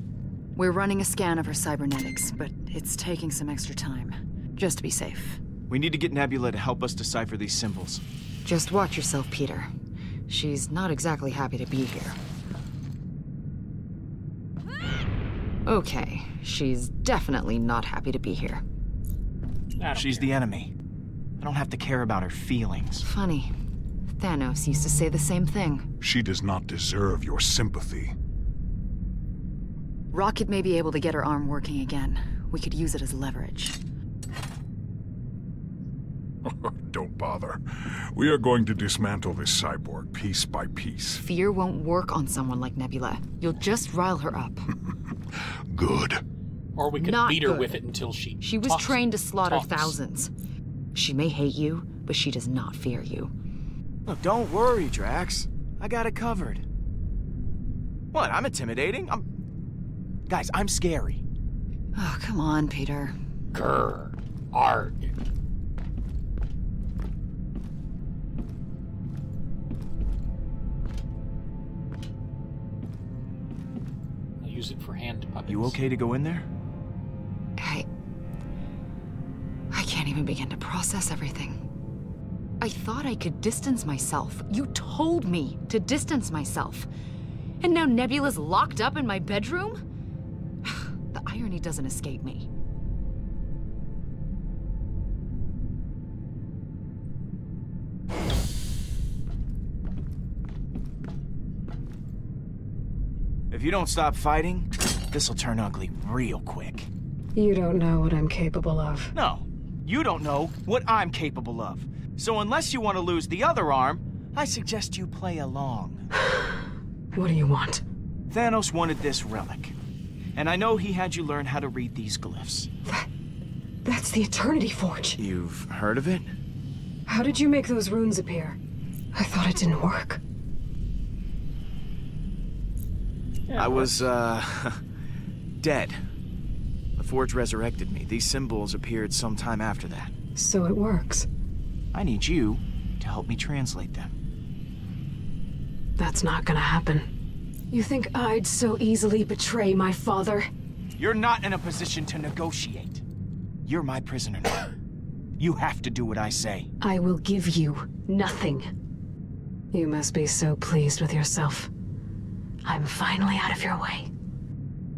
S5: We're running a scan of her cybernetics, but it's taking some extra time. Just to be safe.
S2: We need to get Nebula to help us decipher these symbols.
S5: Just watch yourself, Peter. She's not exactly happy to be here. Okay, she's definitely not happy to be here.
S2: She's the enemy. I don't have to care about her feelings.
S5: Funny. Thanos used to say the same thing.
S7: She does not deserve your sympathy.
S5: Rocket may be able to get her arm working again. We could use it as leverage.
S7: Don't bother. We are going to dismantle this cyborg piece by piece.
S5: Fear won't work on someone like Nebula. You'll just rile her up.
S7: Good.
S1: Or we could
S5: Not
S1: beat her
S5: good.
S1: with it until she
S5: was
S1: talks,
S5: trained to slaughter
S1: talks.
S5: thousands. She may hate you, but she does not fear you.
S2: Look, don't worry, Drax. I got it covered. What, I'm intimidating? Guys, I'm scary.
S5: Oh, come on, Peter.
S1: Grr. Arg. I'll use it for hand puppets.
S2: You okay to go in there?
S5: I can't even begin to process everything. I thought I could distance myself. You told me to distance myself. And now Nebula's locked up in my bedroom? The irony doesn't escape me.
S2: If you don't stop fighting, this'll turn ugly real quick.
S6: You don't know what I'm capable of.
S2: No, you don't know what I'm capable of. So unless you want to lose the other arm, I suggest you play along.
S6: What do you want?
S2: Thanos wanted this relic. And I know he had you learn how to read these glyphs.
S6: That's the Eternity Forge.
S2: You've heard of it?
S6: How did you make those runes appear? I thought it didn't work.
S2: I was, dead. The Forge resurrected me. These symbols appeared sometime after that.
S6: So it works.
S2: I need you to help me translate them.
S6: That's not gonna happen. You think I'd so easily betray my father?
S2: You're not in a position to negotiate. You're my prisoner now. You have to do what I say.
S6: I will give you nothing. You must be so pleased with yourself. I'm finally out of your way.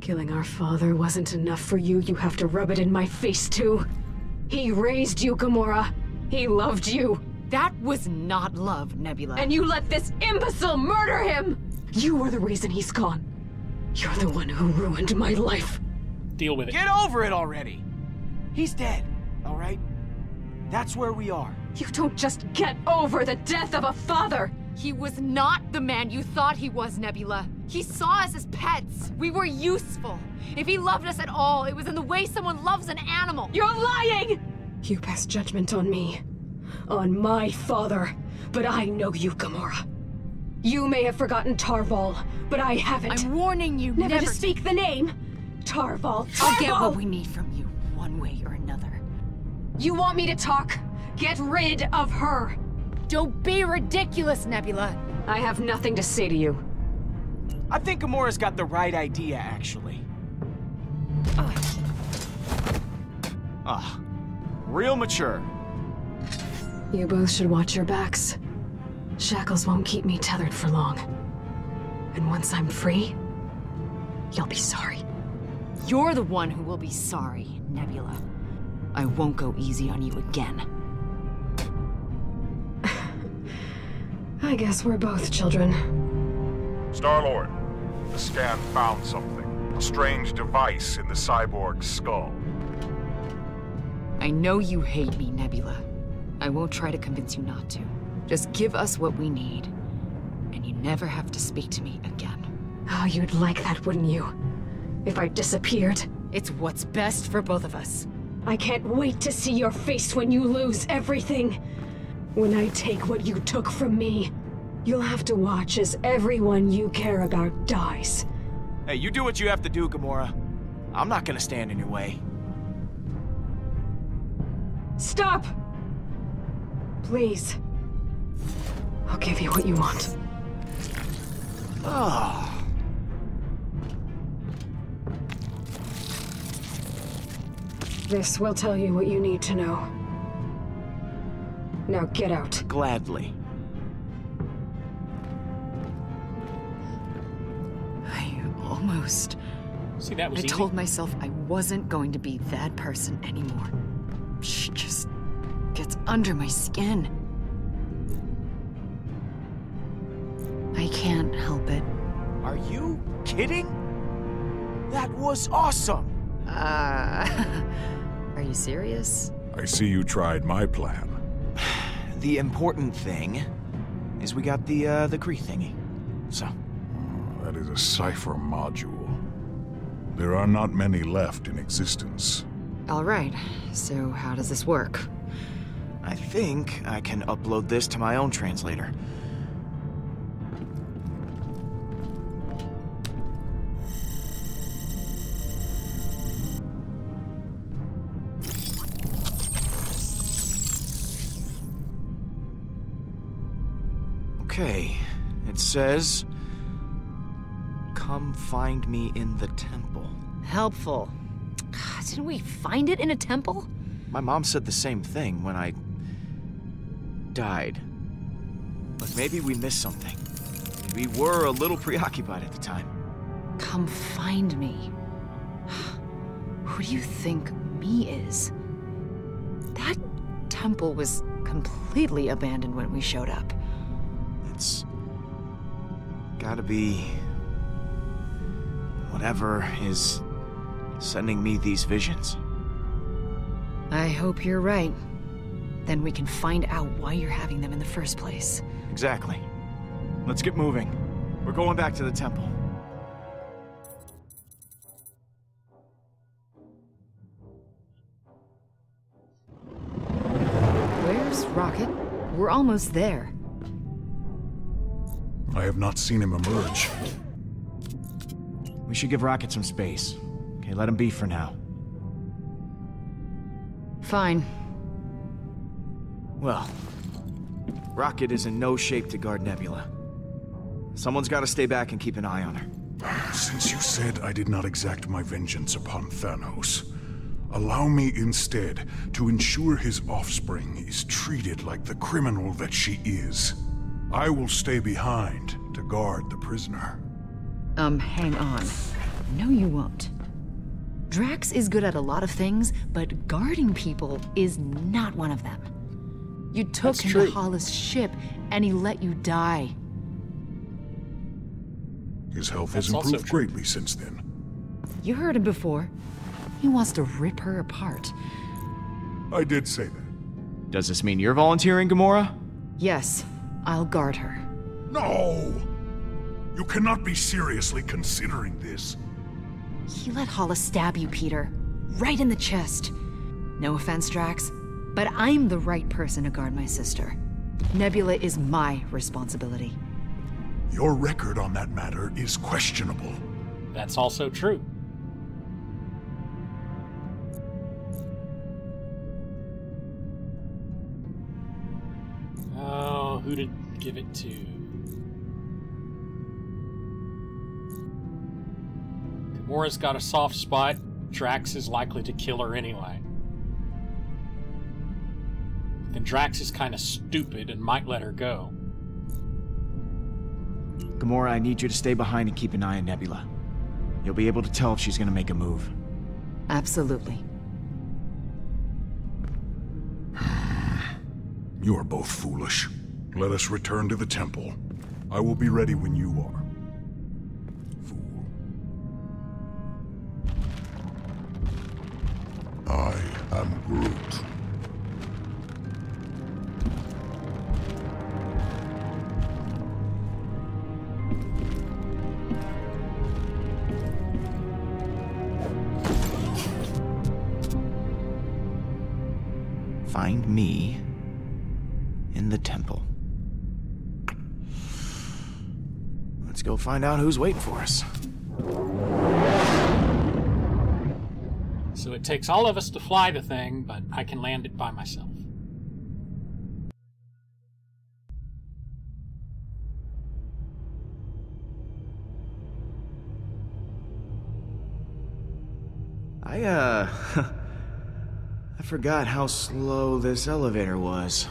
S6: Killing our father wasn't enough for you. You have to rub it in my face, too. He raised you, Gamora. He loved you.
S5: That was not love, Nebula.
S6: And you let this imbecile murder him! You were the reason he's gone. You're the one who ruined my life.
S1: Deal with it.
S2: Get over it already! He's dead, all right? That's where we are.
S6: You don't just get over the death of a father!
S5: He was not the man you thought he was, Nebula. He saw us as pets. We were useful. If he loved us at all, it was in the way someone loves an animal.
S6: You're lying! You pass judgment on me. On my father. But I know you, Gamora. You may have forgotten Tarval, but I haven't.
S5: I'm warning you
S6: never to speak the name. Tarval.
S5: I'll get what we need from you, one way or another.
S6: You want me to talk? Get rid of her.
S5: Don't be ridiculous, Nebula.
S6: I have nothing to say to you.
S2: I think Gamora's got the right idea, actually. real mature.
S6: You both should watch your backs. Shackles won't keep me tethered for long. And once I'm free, you'll be sorry.
S5: You're the one who will be sorry, Nebula. I won't go easy on you again.
S6: I guess we're both children.
S7: Star-Lord, the scan found something. A strange device in the cyborg's skull.
S5: I know you hate me, Nebula. I won't try to convince you not to. Just give us what we need, and you never have to speak to me again.
S6: Oh, you'd like that, wouldn't you? If I disappeared.
S5: It's what's best for both of us.
S6: I can't wait to see your face when you lose everything. When I take what you took from me, you'll have to watch as everyone you care about dies.
S2: Hey, you do what you have to do, Gamora. I'm not gonna stand in your way.
S6: Stop! Please. I'll give you what you want.
S2: Ah.
S6: This will tell you what you need to know. Now get out.
S2: Gladly.
S5: I almost...
S1: See, that was
S5: I
S1: easy.
S5: told myself I wasn't going to be that person anymore. She just gets under my skin. I can't help it.
S2: Are you kidding? That was awesome!
S5: Are you serious?
S7: I see you tried my plan.
S2: The important thing is we got the Kree thingy. So.
S7: That is a cipher module. There are not many left in existence.
S5: All right, so how does this work?
S2: I think I can upload this to my own translator. Okay, it says, "Come find me in the temple."
S5: Helpful. Didn't we find it in a temple?
S2: My mom said the same thing when I died. But maybe we missed something. We were a little preoccupied at the time.
S5: Come find me. Who do you think me is? That temple was completely abandoned when we showed up.
S2: It's gotta be whatever is sending me these visions.
S5: I hope you're right. Then we can find out why you're having them in the first place.
S2: Exactly. Let's get moving. We're going back to the temple.
S5: Where's Rocket? We're almost there.
S7: I have not seen him emerge.
S2: We should give Rocket some space. Okay, let him be for now.
S5: Fine.
S2: Well, Rocket is in no shape to guard Nebula. Someone's got to stay back and keep an eye on her.
S7: Since you said I did not exact my vengeance upon Thanos, allow me instead to ensure his offspring is treated like the criminal that she is. I will stay behind to guard the prisoner.
S5: Hang on. No, you won't. Drax is good at a lot of things, but guarding people is not one of them. You took him to Hollis' ship, and he let you die.
S7: His health has improved greatly since then.
S5: You heard him before. He wants to rip her apart.
S7: I did say that.
S2: Does this mean you're volunteering, Gamora?
S5: Yes, I'll guard her.
S7: No! You cannot be seriously considering this.
S5: He let Hollis stab you, Peter. Right in the chest. No offense, Drax, but I'm the right person to guard my sister. Nebula is my responsibility.
S7: Your record on that matter is questionable.
S1: That's also true. Oh, who to give it to? Gamora's got a soft spot. Drax is likely to kill her anyway. then Drax is kind of stupid and might let her go.
S2: Gamora, I need you to stay behind and keep an eye on Nebula. You'll be able to tell if she's gonna make a move.
S5: Absolutely.
S7: You are both foolish. Let us return to the temple. I will be ready when you are. Fool. I am Groot.
S2: Find me in the temple. Let's go find out who's waiting for us.
S1: So it takes all of us to fly the thing, but I can land it by myself.
S2: I forgot how slow this elevator was.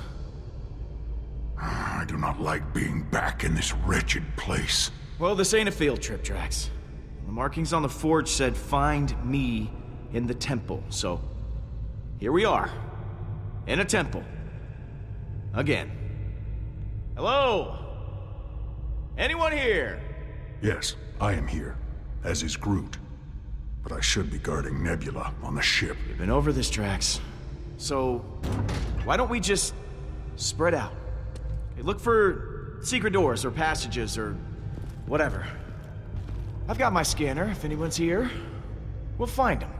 S7: I do not like being back in this wretched place.
S2: Well, this ain't a field trip, Drax. The markings on the forge said, find me in the temple, so here we are, in a temple. Again. Hello? Anyone here?
S7: Yes, I am here, as is Groot. But I should be guarding Nebula on the ship.
S2: We've been over this, Drax. So, why don't we just spread out? Okay, look for secret doors or passages or whatever. I've got my scanner. If anyone's here, we'll find them.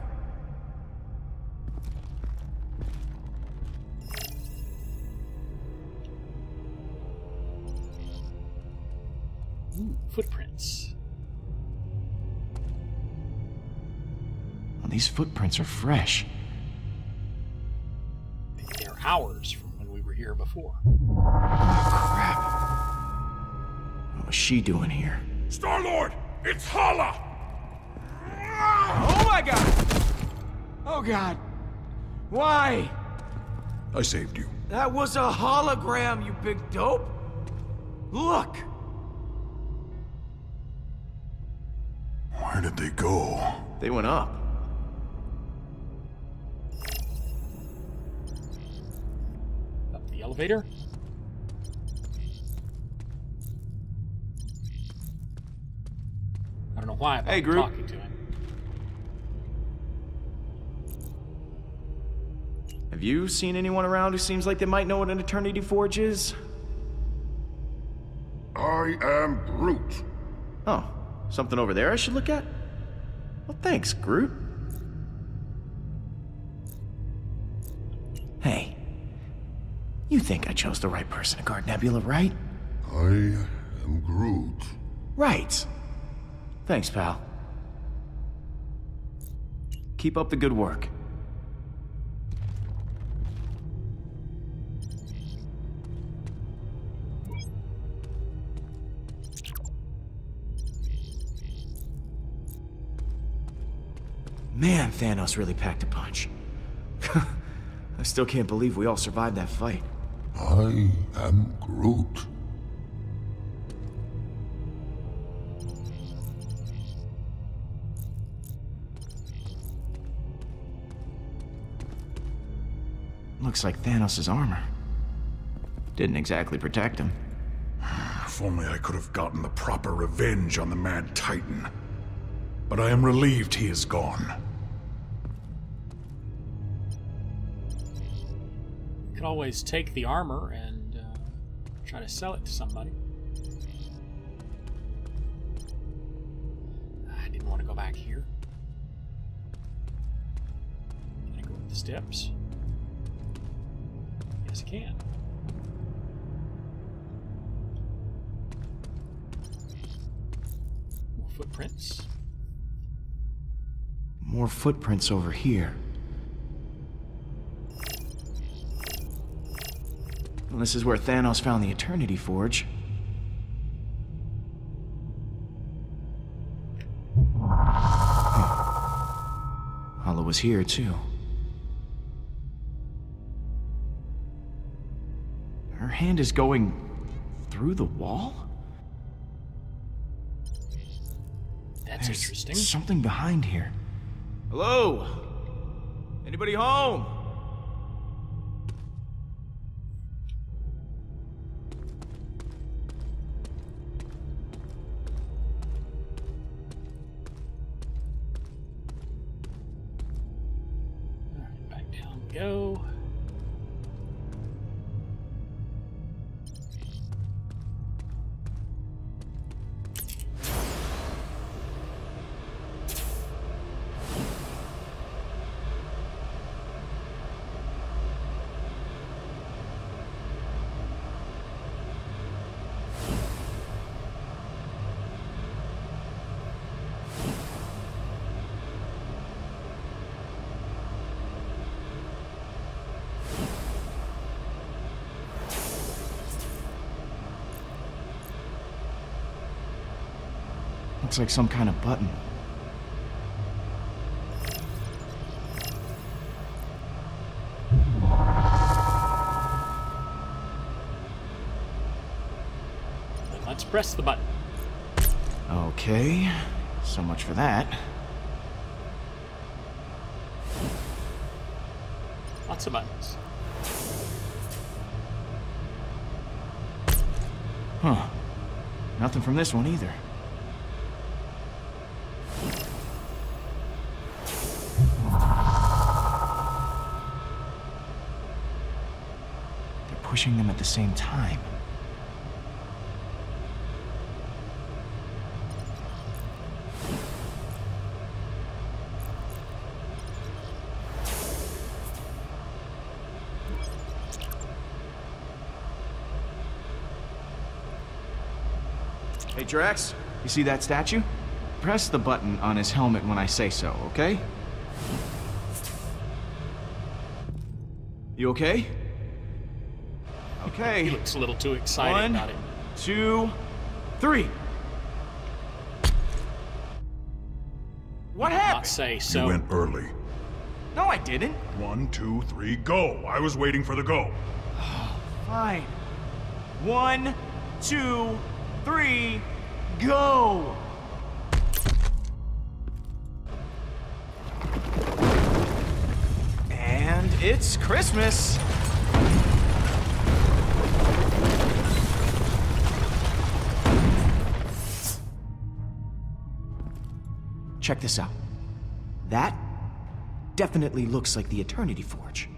S1: Ooh, footprints.
S2: Well, these footprints are fresh.
S1: They're ours from when we were here before.
S2: Oh, crap. What was she doing here?
S7: Star-Lord! It's Hala!
S10: Oh my god! Oh god. Why?
S7: I saved you.
S10: That was a hologram, you big dope! Look!
S7: Where did they go?
S2: They went up.
S1: Up the elevator. I don't know why I'm
S2: Groot.
S1: talking to him.
S2: Have you seen anyone around who seems like they might know what an Eternity Forge is?
S7: I am Groot.
S2: Oh, something over there I should look at? Well, thanks, Groot. Hey, you think I chose the right person to guard Nebula, right?
S7: I am Groot.
S2: Right. Thanks, pal. Keep up the good work. Man, Thanos really packed a punch. I still can't believe we all survived that fight.
S7: I am Groot.
S2: Looks like Thanos' armor. Didn't exactly protect him.
S7: If only I could have gotten the proper revenge on the Mad Titan. But I am relieved he is gone.
S1: Could always take the armor and try to sell it to somebody. I didn't want to go back here. Can I go up the steps? Yes, I can. More footprints.
S2: More footprints over here. Well, this is where Thanos found the Eternity Forge. Hala was here, too. Her hand is going through the wall?
S1: That's
S2: There's
S1: interesting.
S2: something behind here. Hello? Anybody home?
S1: Alright, back down we go.
S2: Looks like some kind of button.
S1: Then let's press the button.
S2: Okay, so much for that.
S1: Lots of buttons.
S2: Huh. Nothing from this one either. They're pushing them at the same time. Hey, Drax, you see that statue? Press the button on his helmet when I say so, okay? You okay? Okay.
S1: He looks a little too excited about it.
S2: 1, 2, 3. What happened?
S1: Not say so.
S7: You went early.
S2: No, I didn't.
S7: 1, 2, 3, go. I was waiting for the go.
S2: Fine. 1, 2, 3, go! And it's Christmas! Check this out. That definitely looks like the Eternity Forge.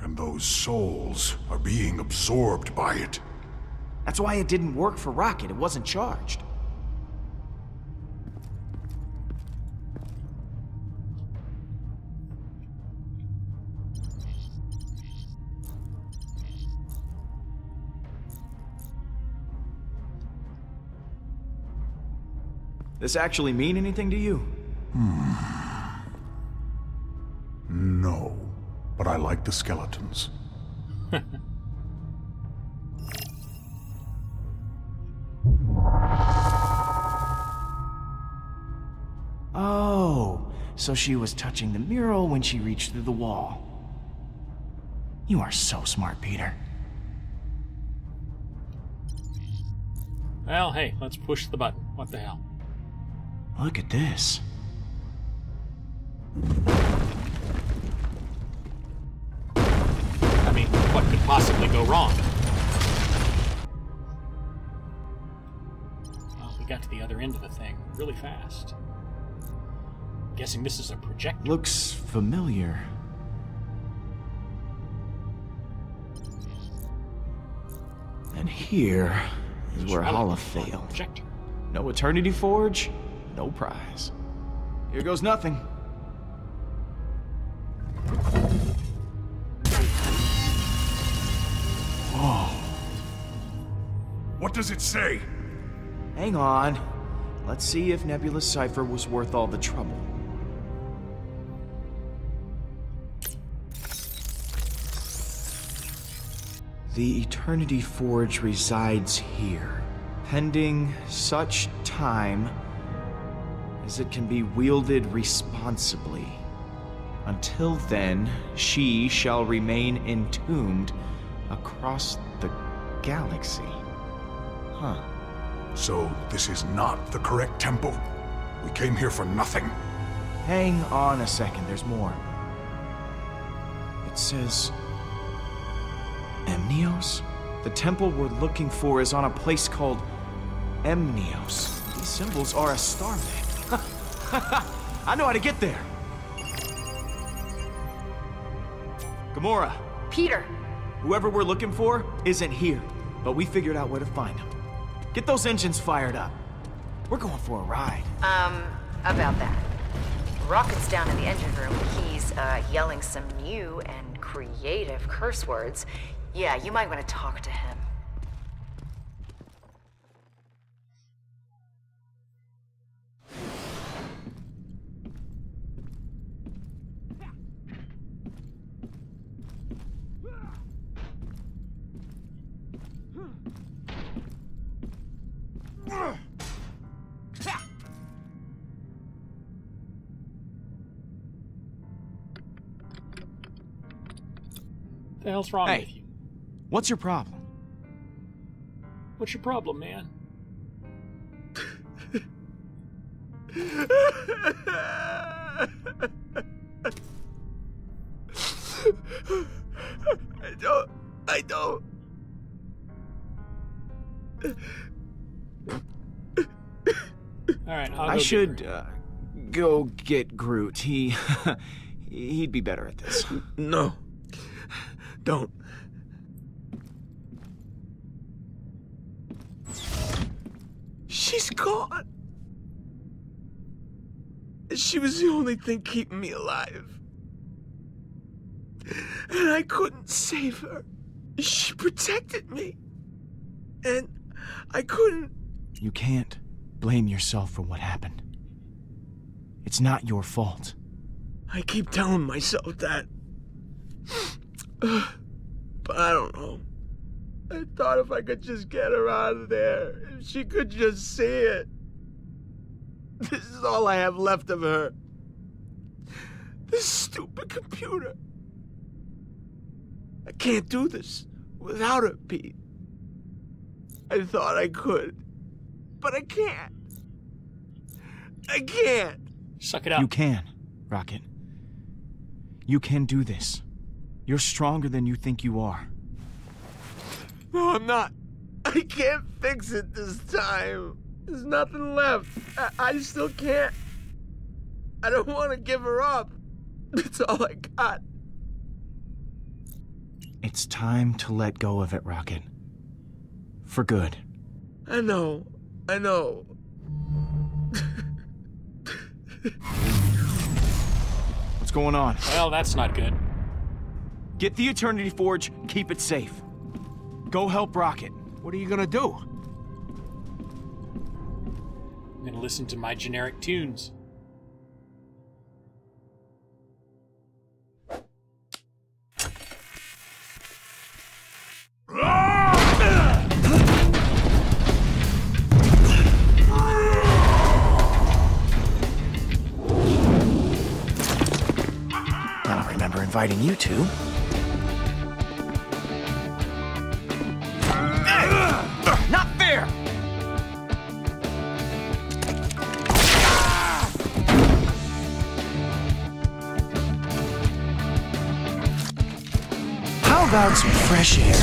S7: And those souls are being absorbed by it.
S2: That's why it didn't work for Rocket. It wasn't charged. This actually mean anything to you?
S7: No, but I like the skeletons.
S2: Oh, so she was touching the mural when she reached through the wall. You are so smart, Peter.
S1: Well, hey, let's push the button. What the hell?
S2: Look at this.
S1: I mean, what could possibly go wrong? Well, we got to the other end of the thing really fast. Guessing this is a projector.
S2: Looks familiar. And here is where Holla failed.
S1: Projector.
S2: No Eternity Forge, no prize. Here goes nothing.
S7: Whoa. What does it say?
S2: Hang on. Let's see if Nebula's cipher was worth all the trouble. The Eternity Forge resides here, pending such time as it can be wielded responsibly. Until then, she shall remain entombed across the galaxy. Huh.
S7: So this is not the correct temple? We came here for nothing.
S2: Hang on a second, there's more. It says... Emnios? The temple we're looking for is on a place called Emnios. These symbols are a star map. I know how to get there. Gamora.
S5: Peter.
S2: Whoever we're looking for isn't here, but we figured out where to find him. Get those engines fired up. We're going for a ride.
S5: About that. Rocket's down in the engine room. He's, yelling some new and creative curse words. Yeah, you might want to talk to him.
S1: What the hell's wrong with you?
S2: What's your problem?
S1: What's your problem, man?
S13: I don't.
S1: Alright,
S2: I should go get Groot. He'd be better at this.
S13: No. Don't. She's gone. She was the only thing keeping me alive. And I couldn't save her. She protected me. And I couldn't...
S2: You can't blame yourself for what happened. It's not your fault.
S13: I keep telling myself that. But I don't know. I thought if I could just get her out of there, if she could just see it. This is all I have left of her. This stupid computer. I can't do this without her, Pete. I thought I could, but I can't. I can't.
S1: Suck it up.
S2: You can, Rocket. You can do this. You're stronger than you think you are.
S13: No, I'm not. I can't fix it this time. There's nothing left. I still can't. I don't want to give her up. That's all I got.
S2: It's time to let go of it, Rocket. For good.
S13: I know. I know.
S2: What's going on?
S1: Well, that's not good.
S2: Get the Eternity Forge, keep it safe. Go help Rocket.
S4: What are you gonna do?
S1: I'm gonna listen to my generic tunes.
S2: I don't remember inviting you two. Not fair! How about some fresh air?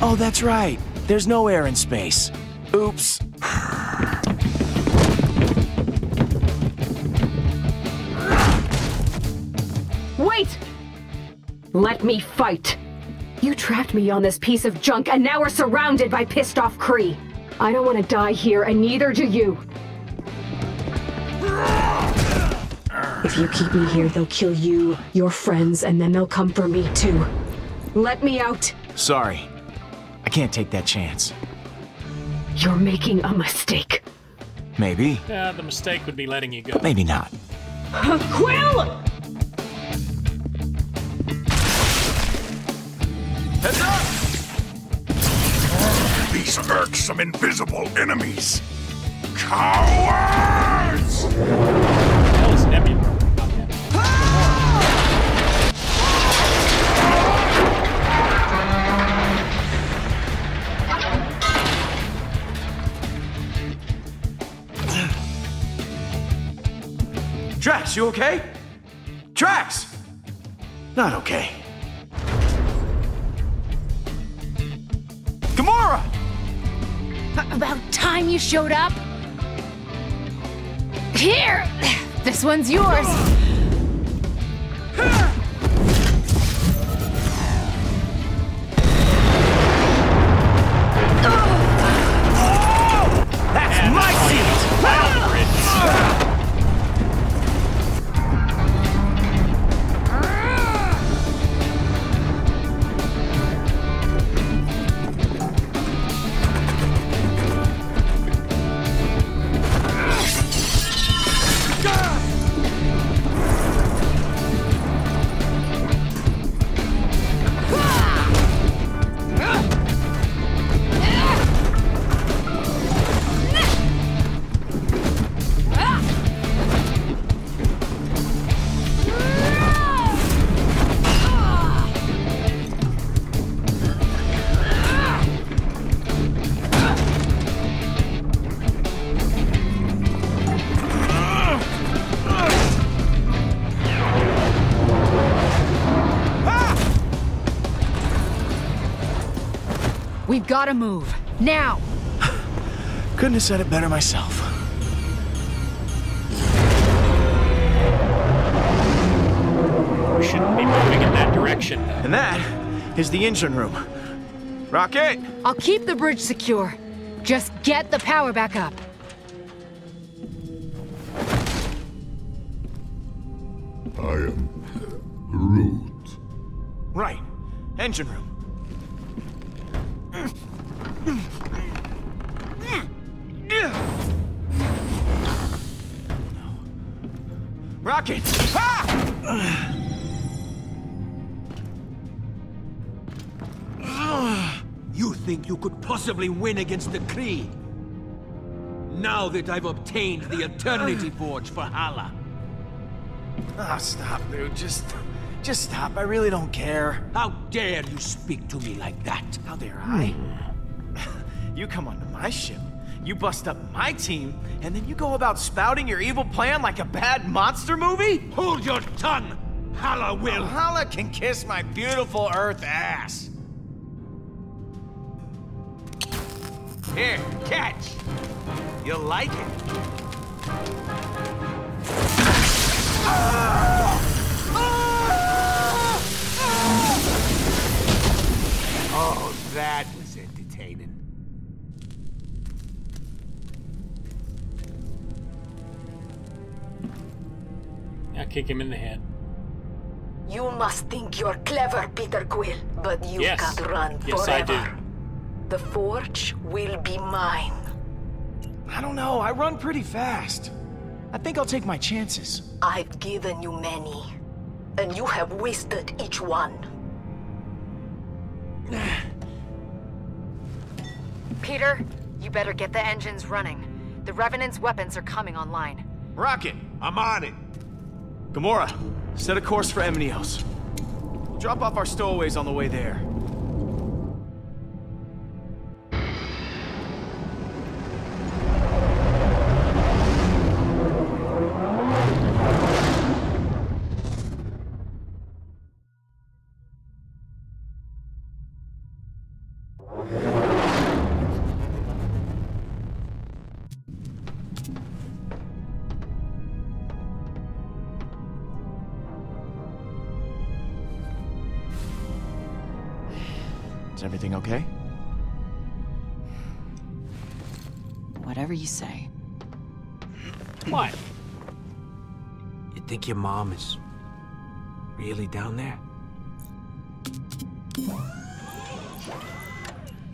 S2: Oh, that's right. There's no air in space. Oops.
S14: Wait! Let me fight. You trapped me on this piece of junk, and now we're surrounded by pissed-off Kree. I don't want to die here, and neither do you. If you keep me here, they'll kill you, your friends, and then they'll come for me, too. Let me out.
S2: Sorry. I can't take that chance.
S14: You're making a mistake.
S2: Maybe.
S1: Yeah, the mistake would be letting you go.
S2: But maybe not.
S14: Quill!
S7: Heads up! These irksome invisible enemies. Cowards!
S1: Hell is Nebula.
S2: Drax, you okay? Drax! Not okay. Gamora!
S12: About time you showed up. Here! This one's yours.
S2: That's my seat!
S5: We've gotta move. Now!
S2: Couldn't have said it better myself.
S1: We shouldn't be moving in that direction.
S2: And that is the engine room. Rocket!
S5: I'll keep the bridge secure. Just get the power back up.
S7: I am Groot.
S2: Right. Engine room. Rocket!
S11: You think you could possibly win against the Kree? Now that I've obtained the Eternity Forge for Hala.
S2: Ah, stop, dude. Just stop. I really don't care.
S11: How dare you speak to me like that?
S2: How dare I? You come onto my ship, you bust up my team, and then you go about spouting your evil plan like a bad monster movie?
S11: Hold your tongue! Hala will!
S2: Hala can kiss my beautiful Earth ass. Here, catch! You'll like it.
S4: Oh, that was entertaining.
S1: I'll kick him in the head.
S3: You must think you're clever, Peter Quill, but you can't run forever.
S1: Yes, I do.
S3: The Forge will be mine.
S2: I don't know, I run pretty fast. I think I'll take my chances.
S3: I've given you many, and you have wasted each one.
S5: Peter, you better get the engines running. The Revenant's weapons are coming online.
S2: Rocket!
S4: I'm on it.
S2: Gamora, set a course for Emnios. We'll drop off our stowaways on the way there. Is everything okay?
S5: Whatever you say.
S1: What?
S4: You think your mom is really down there?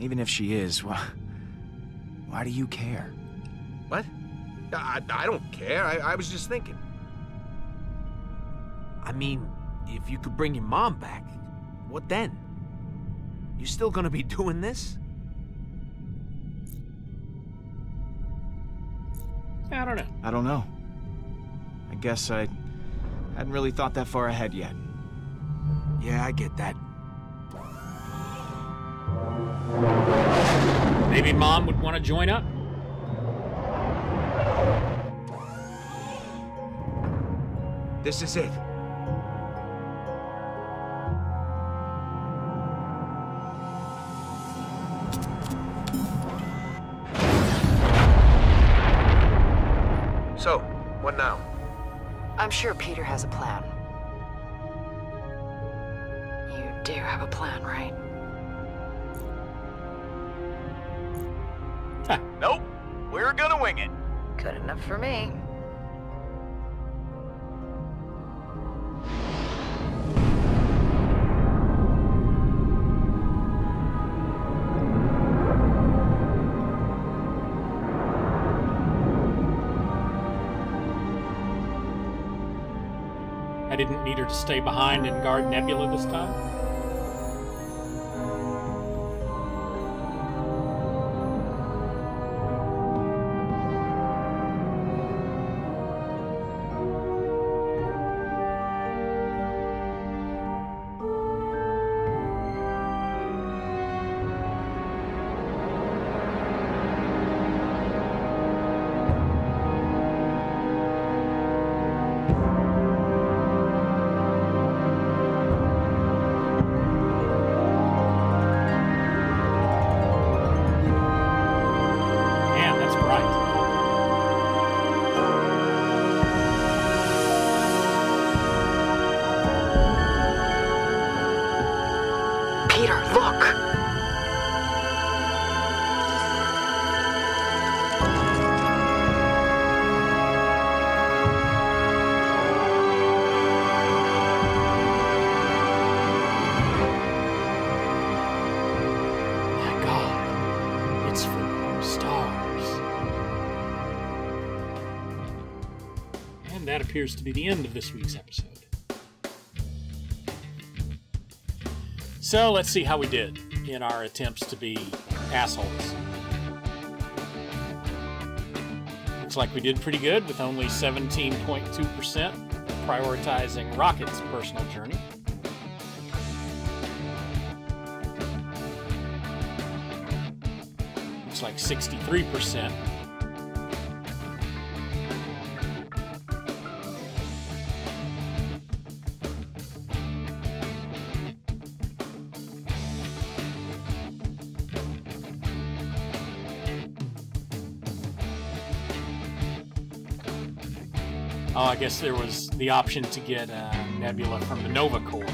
S2: Even if she is, why do you care?
S4: What? I don't care. I was just thinking. I mean, if you could bring your mom back, what then? You still gonna be doing this?
S1: I don't know.
S2: I don't know. I guess I hadn't really thought that far ahead yet.
S4: Yeah, I get that.
S1: Maybe Mom would want to join up?
S4: This is it. So, what now?
S5: I'm sure Peter has a plan. You do have a plan, right?
S2: Nope. We're gonna wing it.
S5: Good enough for me.
S1: I didn't need her to stay behind and guard Nebula this time.
S5: Peter, look!
S1: My God, it's from stars. And that appears to be the end of this week's episode. So let's see how we did in our attempts to be assholes. Looks like we did pretty good with only 17.2% prioritizing Rocket's personal journey. Looks like 63%. Oh, I guess there was the option to get Nebula from the Nova Corps.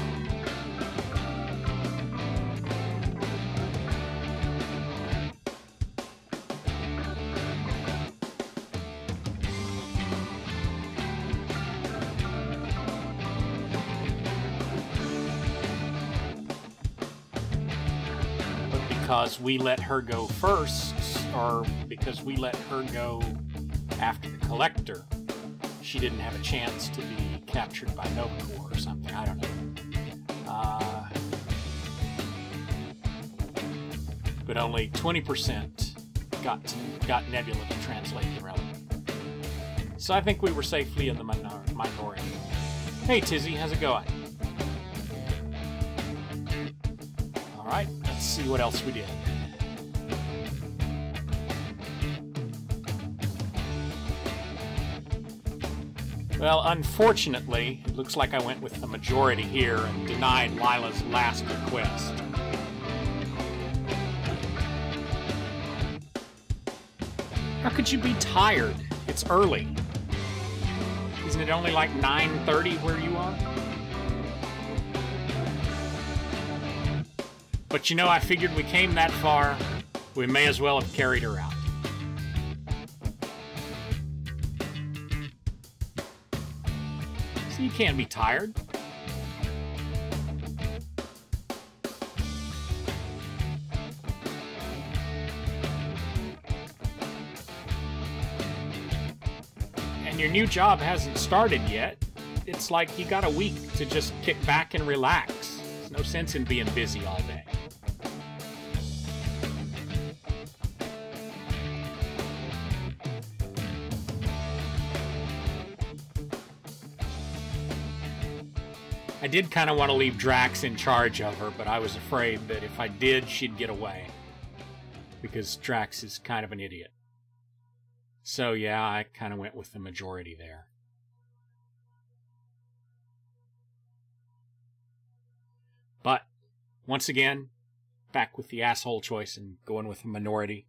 S1: But because we let her go first, or because we let her go after the Collector, she didn't have a chance to be captured by Nova Corps or something. I don't know. But only 20% got Nebula to translate the relic. So I think we were safely in the minority. Hey Tizzy, how's it going? Alright, let's see what else we did. Well, unfortunately, it looks like I went with the majority here and denied Lila's last request. How could you be tired? It's early. Isn't it only like 9:30 where you are? But you know, I figured we came that far, we may as well have carried her out. You can't be tired. And your new job hasn't started yet. It's like you got a week to just kick back and relax. There's no sense in being busy all day. I did kind of want to leave Drax in charge of her, but I was afraid that if I did, she'd get away. Because Drax is kind of an idiot. So yeah, I kind of went with the majority there. But, once again, back with the asshole choice and going with the minority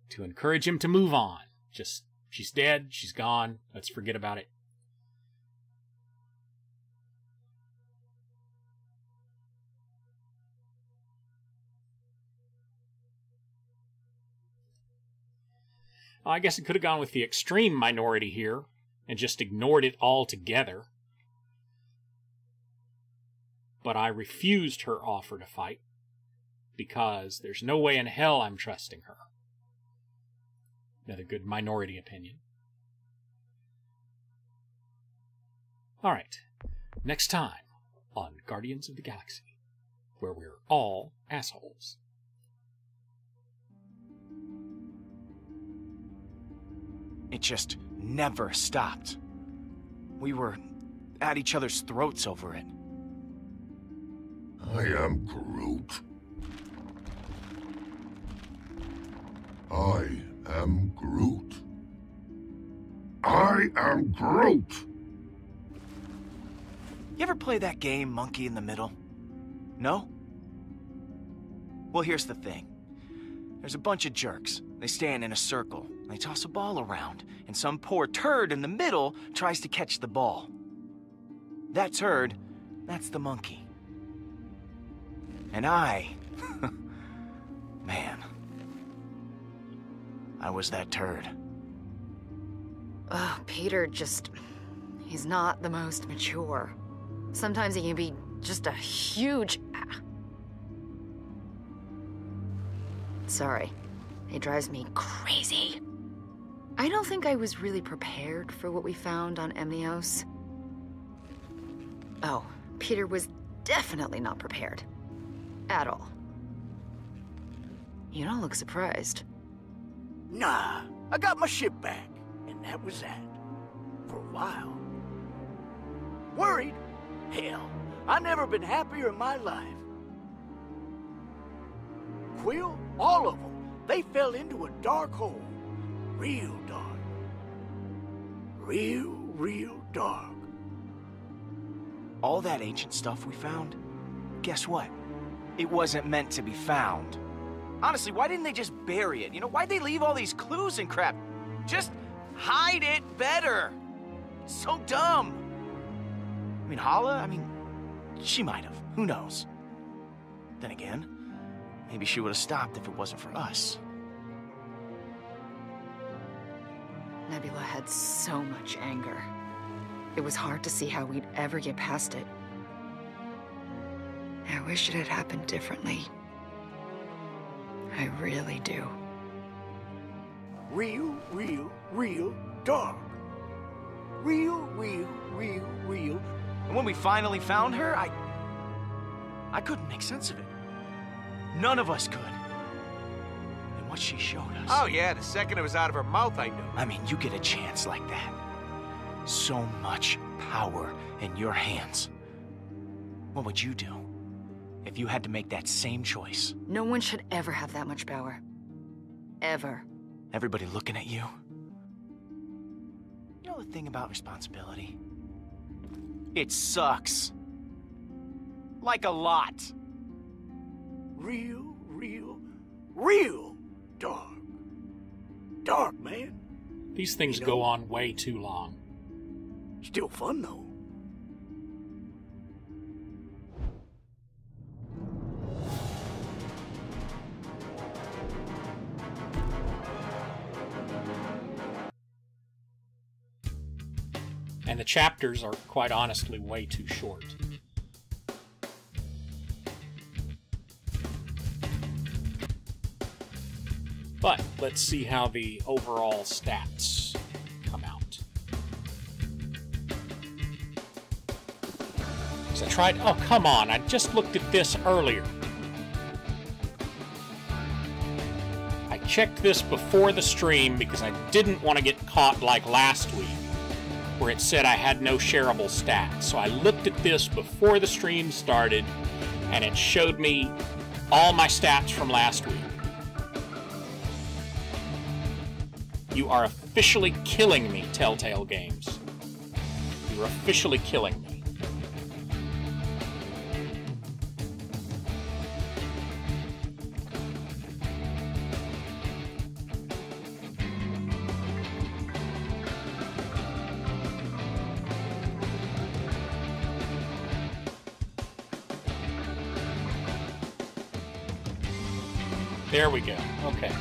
S1: to encourage him to move on. Just, she's dead, she's gone, let's forget about it. I guess it could have gone with the extreme minority here and just ignored it altogether. But I refused her offer to fight because there's no way in hell I'm trusting her. Another good minority opinion. Alright, next time on Guardians of the Galaxy, where we're all assholes.
S2: It just never stopped. We were at each other's throats over it.
S7: I am Groot. I am Groot. I am Groot!
S2: You ever play that game, Monkey in the Middle? No? Well, here's the thing. There's a bunch of jerks. They stand in a circle. They toss a ball around, and some poor turd in the middle tries to catch the ball. That turd, that's the monkey. And I... man. I was that turd.
S5: Peter just... he's not the most mature. Sometimes he can be just a huge... Sorry. It drives me crazy. I don't think I was really prepared for what we found on Emnios. Oh, Peter was definitely not prepared. At all. You don't look surprised.
S9: Nah, I got my ship back, and that was that. For a while. Worried? Hell, I've never been happier in my life. Quill, all of them, they fell into a dark hole. Real dark. Real dark.
S2: All that ancient stuff we found, guess what? It wasn't meant to be found. Honestly, why didn't they just bury it? You know, why'd they leave all these clues and crap? Just hide it better. So dumb. I mean, Hala, she might have. Who knows? Then again, maybe she would have stopped if it wasn't for us.
S5: Nebula had so much anger. It was hard to see how we'd ever get past it. I wish it had happened differently. I really do.
S9: Real dark. Real.
S2: And when we finally found her, I couldn't make sense of it. None of us could. And what she showed us...
S4: Oh yeah, the second it was out of her mouth, I knew.
S2: I mean, you get a chance like that. So much power in your hands. What would you do if you had to make that same choice?
S5: No one should ever have that much power. Ever.
S2: Everybody looking at you. You know the thing about responsibility? It sucks. Like a lot.
S9: Real dark. Dark, man.
S1: These things go on way too long.
S9: Still fun, though.
S1: And the chapters are, quite honestly, way too short. But let's see how the overall stats come out. So I tried... Oh, come on. I just looked at this earlier. I checked this before the stream because I didn't want to get caught like last week where it said I had no shareable stats. So I looked at this before the stream started, and it showed me all my stats from last week. You are officially killing me, Telltale Games. You're officially killing me. There we go. Okay.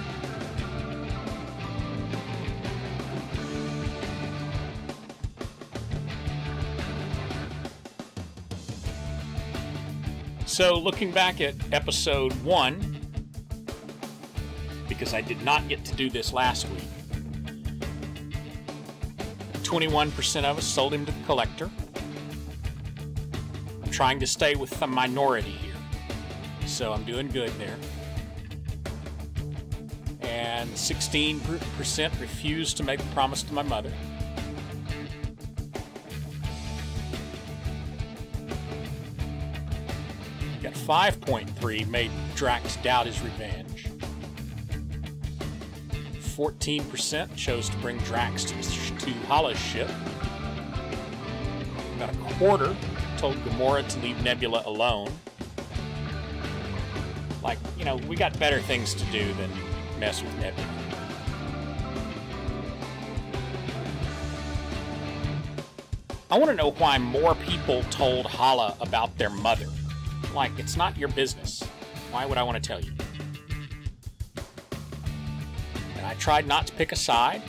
S1: So, looking back at episode 1, because I did not get to do this last week, 21% of us sold him to the collector. I'm trying to stay with the minority here, so I'm doing good there. And 16% refused to make a promise to my mother. Got 5.3 made Drax doubt his revenge. 14% chose to bring Drax to Hala's ship. About a quarter told Gamora to leave Nebula alone. Like, you know, we got better things to do than mess with Nebula. I want to know why more people told Hala about their mother. Like, it's not your business. Why would I want to tell you? And I tried not to pick a side.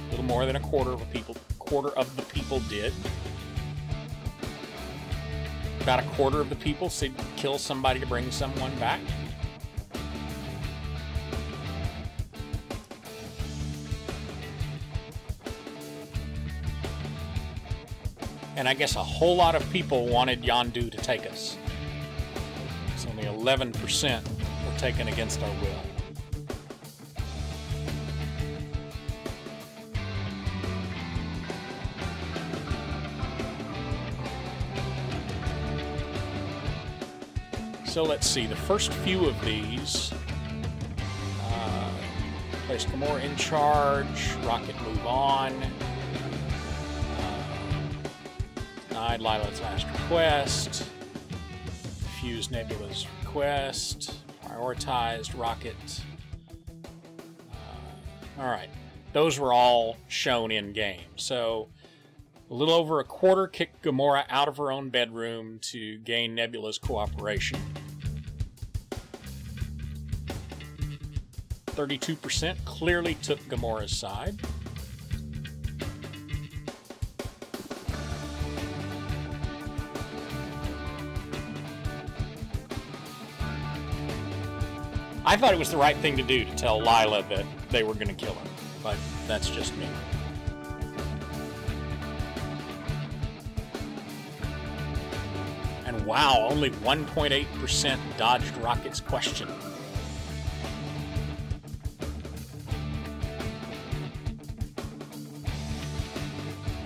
S1: A little more than a quarter of the people did. About a quarter of the people said kill somebody to bring someone back. And I guess a whole lot of people wanted Yondu to take us. It's only 11% were taken against our will. So let's see, the first few of these place Gamora in charge, Rocket move on. Denied Lila's last request. Refused Nebula's request. Prioritized Rocket. Alright. Those were all shown in game. So, a little over a quarter kicked Gamora out of her own bedroom to gain Nebula's cooperation. 32% clearly took Gamora's side. I thought it was the right thing to do to tell Lila that they were going to kill her, but that's just me. And wow, only 1.8% dodged Rocket's question.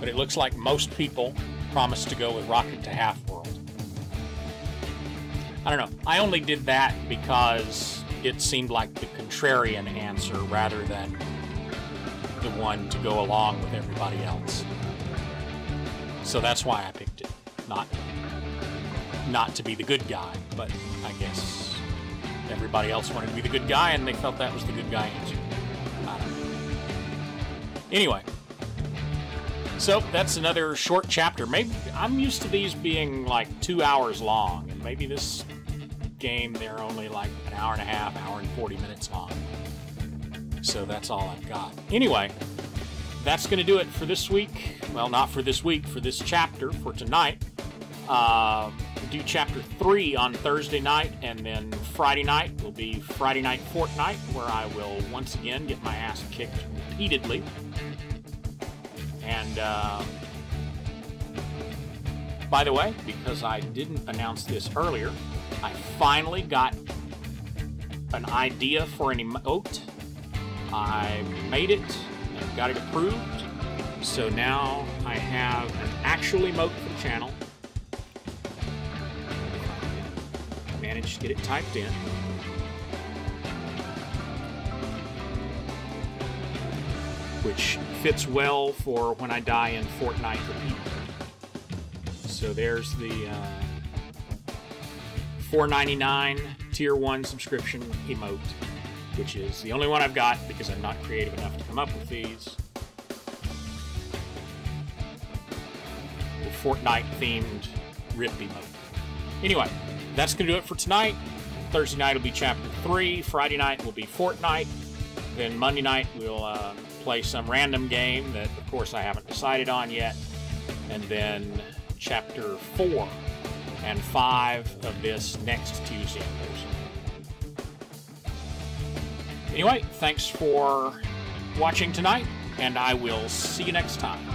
S1: But it looks like most people promised to go with Rocket to Half-World. I don't know. I only did that because it seemed like the contrarian answer rather than the one to go along with everybody else. So that's why I picked it. Not to be the good guy, but I guess everybody else wanted to be the good guy and they felt that was the good guy answer. I don't know. Anyway. So that's another short chapter. Maybe I'm used to these being like 2 hours long, and maybe this game they're only like an hour and a half, hour and 40 minutes long. So that's all I've got. Anyway, that's going to do it for this week. Well, not for this week, for this chapter, for tonight. We'll do chapter 3 on Thursday night, and then Friday night will be Friday Night Fortnite, where I will once again get my ass kicked repeatedly. And, by the way, because I didn't announce this earlier, I finally got an idea for an emote. I made it and got it approved, So now I have an actual emote for the channel. Managed to get it typed in. Which fits well for when I die in Fortnite repeat. So there's the $4.99 Tier 1 subscription emote, which is the only one I've got because I'm not creative enough to come up with these. The Fortnite-themed RIP emote. Anyway, that's going to do it for tonight. Thursday night will be Chapter 3. Friday night will be Fortnite. Then Monday night we'll play some random game that, of course, I haven't decided on yet. And then Chapter 4 and 5 of this next Tuesday and Thursday. Anyway, thanks for watching tonight, and I will see you next time.